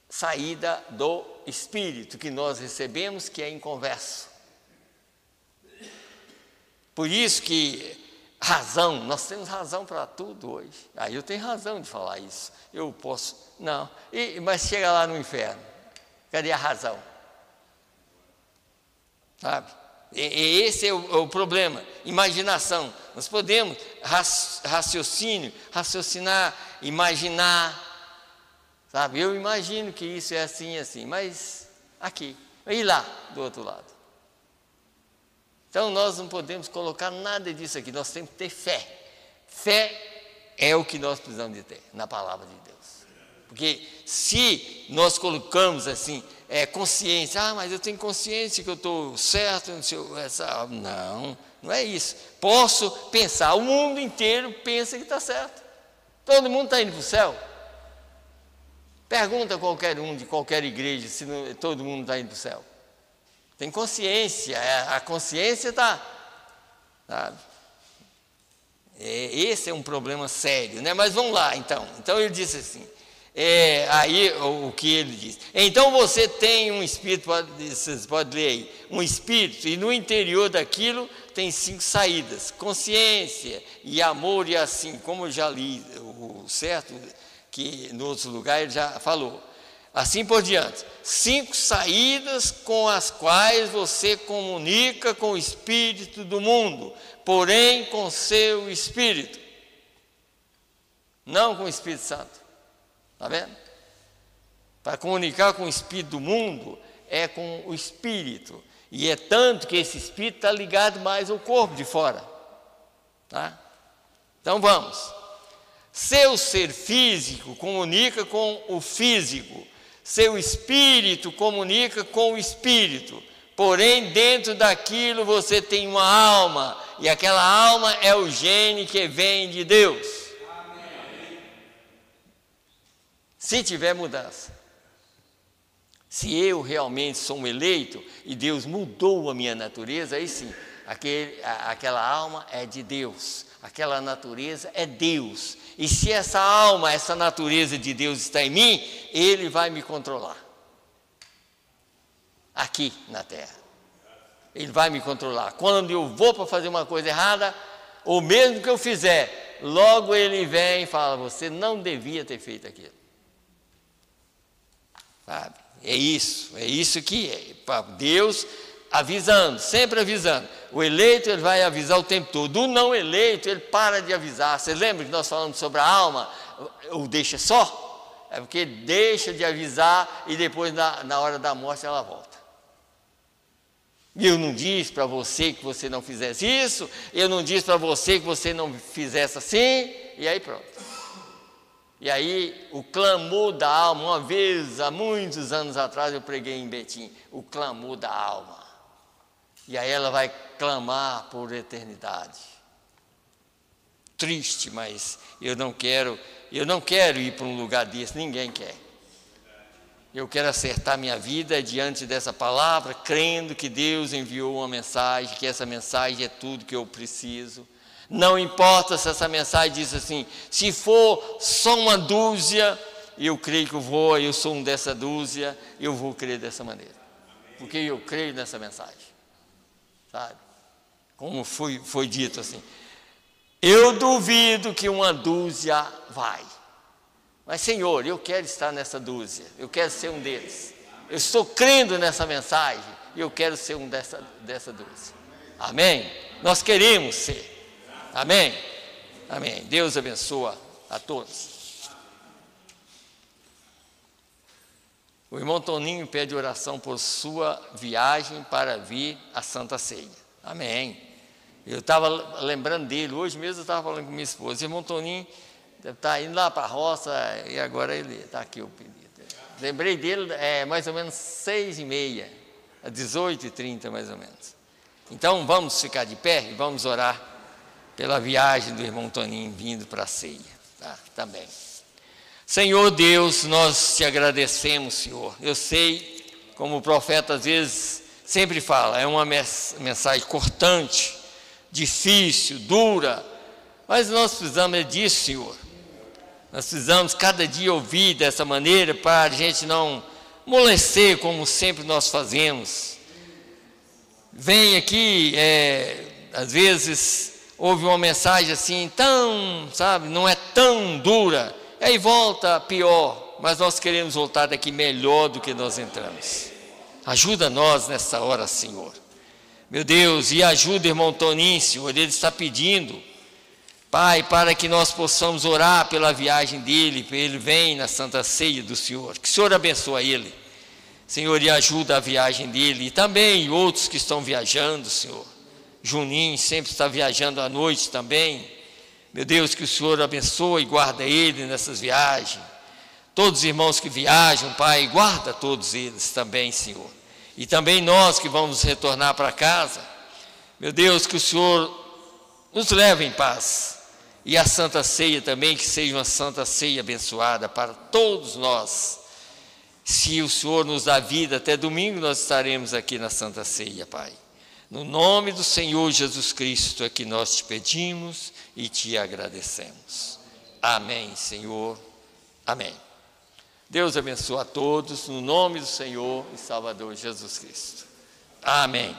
saídas do Espírito que nós recebemos, que é inconverso. Por isso que razão, nós temos razão para tudo hoje. Aí eu tenho razão de falar isso. Eu posso, não. Mas chega lá no inferno, cadê a razão? Sabe? Esse é o problema. Imaginação. Nós podemos raciocinar, imaginar. Sabe, eu imagino que isso é assim, mas aqui, e lá, do outro lado. Então, nós não podemos colocar nada disso aqui, nós temos que ter fé. Fé é o que nós precisamos de ter, na palavra de Deus. Porque se nós colocamos assim, consciência, mas eu tenho consciência que eu estou certo, não é isso. Posso pensar, o mundo inteiro pensa que está certo. Todo mundo está indo para o céu. Pergunta a qualquer um de qualquer igreja se todo mundo está indo para o céu. Tem consciência, a consciência está. Sabe? Esse é um problema sério, né? Mas vamos lá, então. Então ele disse assim, aí o que ele diz. Então você tem um espírito, vocês podem ler aí, um espírito, e no interior daquilo tem 5 saídas. Consciência e amor e assim, como eu já li o certo, que no outro lugar ele já falou. Assim por diante. 5 saídas com as quais você comunica com o espírito do mundo, porém com seu espírito. Não com o Espírito Santo. Está vendo? Para comunicar com o espírito do mundo é com o espírito. E é tanto que esse espírito está ligado mais ao corpo de fora. Tá? Então vamos. Seu ser físico comunica com o físico, seu espírito comunica com o espírito, porém dentro daquilo você tem uma alma, e aquela alma é o gene que vem de Deus. Amém. Se tiver mudança, se eu realmente sou um eleito e Deus mudou a minha natureza, aí sim, aquela alma é de Deus, aquela natureza é Deus. E se essa alma, essa natureza de Deus está em mim, Ele vai me controlar. Aqui na terra. Ele vai me controlar. Quando eu vou para fazer uma coisa errada, ou mesmo que eu fizer, logo Ele vem e fala: você não devia ter feito aquilo. Sabe? É isso que é. Deus avisando, sempre avisando. O eleito, Ele vai avisar o tempo todo. O não eleito, Ele para de avisar. Você lembra que nós falamos sobre a alma? O deixa só? É porque deixa de avisar e depois, na hora da morte, ela volta. E eu não disse para você que você não fizesse isso, eu não disse para você que você não fizesse assim, e aí pronto. E aí o clamor da alma, uma vez, há muitos anos atrás, eu preguei em Betim, o clamor da alma. E aí ela vai clamar por eternidade. Triste, mas eu não quero ir para um lugar desse, ninguém quer. Eu quero acertar minha vida diante dessa palavra, crendo que Deus enviou uma mensagem, que essa mensagem é tudo que eu preciso. Não importa se essa mensagem diz assim: se for só uma dúzia, eu creio que eu sou um dessa dúzia, eu vou crer dessa maneira. Porque eu creio nessa mensagem. Sabe? Como foi dito assim. Eu duvido que uma dúzia vai. Mas, Senhor, eu quero estar nessa dúzia, eu quero ser um deles. Eu estou crendo nessa mensagem e eu quero ser um dessa dúzia. Amém? Nós queremos ser. Amém? Amém. Deus abençoa a todos. O irmão Toninho pede oração por sua viagem para vir à Santa Ceia. Amém. Eu estava lembrando dele, hoje mesmo eu estava falando com minha esposa. O irmão Toninho deve estar indo lá para a roça e agora ele está aqui o pedido. Lembrei dele, mais ou menos 6h30, às 18h30 mais ou menos. Então vamos ficar de pé e vamos orar pela viagem do irmão Toninho vindo para a ceia, tá? Também. Senhor Deus, nós te agradecemos, Senhor. Eu sei, como o profeta às vezes sempre fala, é uma mensagem cortante, difícil, dura, mas nós precisamos disso, Senhor. Nós precisamos cada dia ouvir dessa maneira para a gente não amolecer como sempre nós fazemos. Vem aqui, às vezes ouve uma mensagem assim, não é tão dura, aí volta pior, mas nós queremos voltar daqui melhor do que nós entramos. Ajuda nós nessa hora, Senhor. Meu Deus, e ajuda o irmão Toninho, Senhor, ele está pedindo, Pai, para que nós possamos orar pela viagem dele, para ele venha na Santa Ceia do Senhor. Que o Senhor abençoe ele, Senhor, e ajuda a viagem dele. E também outros que estão viajando, Senhor. Juninho sempre está viajando à noite também. Meu Deus, que o Senhor abençoe e guarda ele nessas viagens. Todos os irmãos que viajam, Pai, guarda todos eles também, Senhor. E também nós que vamos retornar para casa. Meu Deus, que o Senhor nos leve em paz. E a Santa Ceia também, que seja uma Santa Ceia abençoada para todos nós. Se o Senhor nos dá vida, até domingo nós estaremos aqui na Santa Ceia, Pai. No nome do Senhor Jesus Cristo é que nós te pedimos e te agradecemos. Amém, Senhor. Amém. Deus abençoe a todos, no nome do Senhor e Salvador Jesus Cristo. Amém.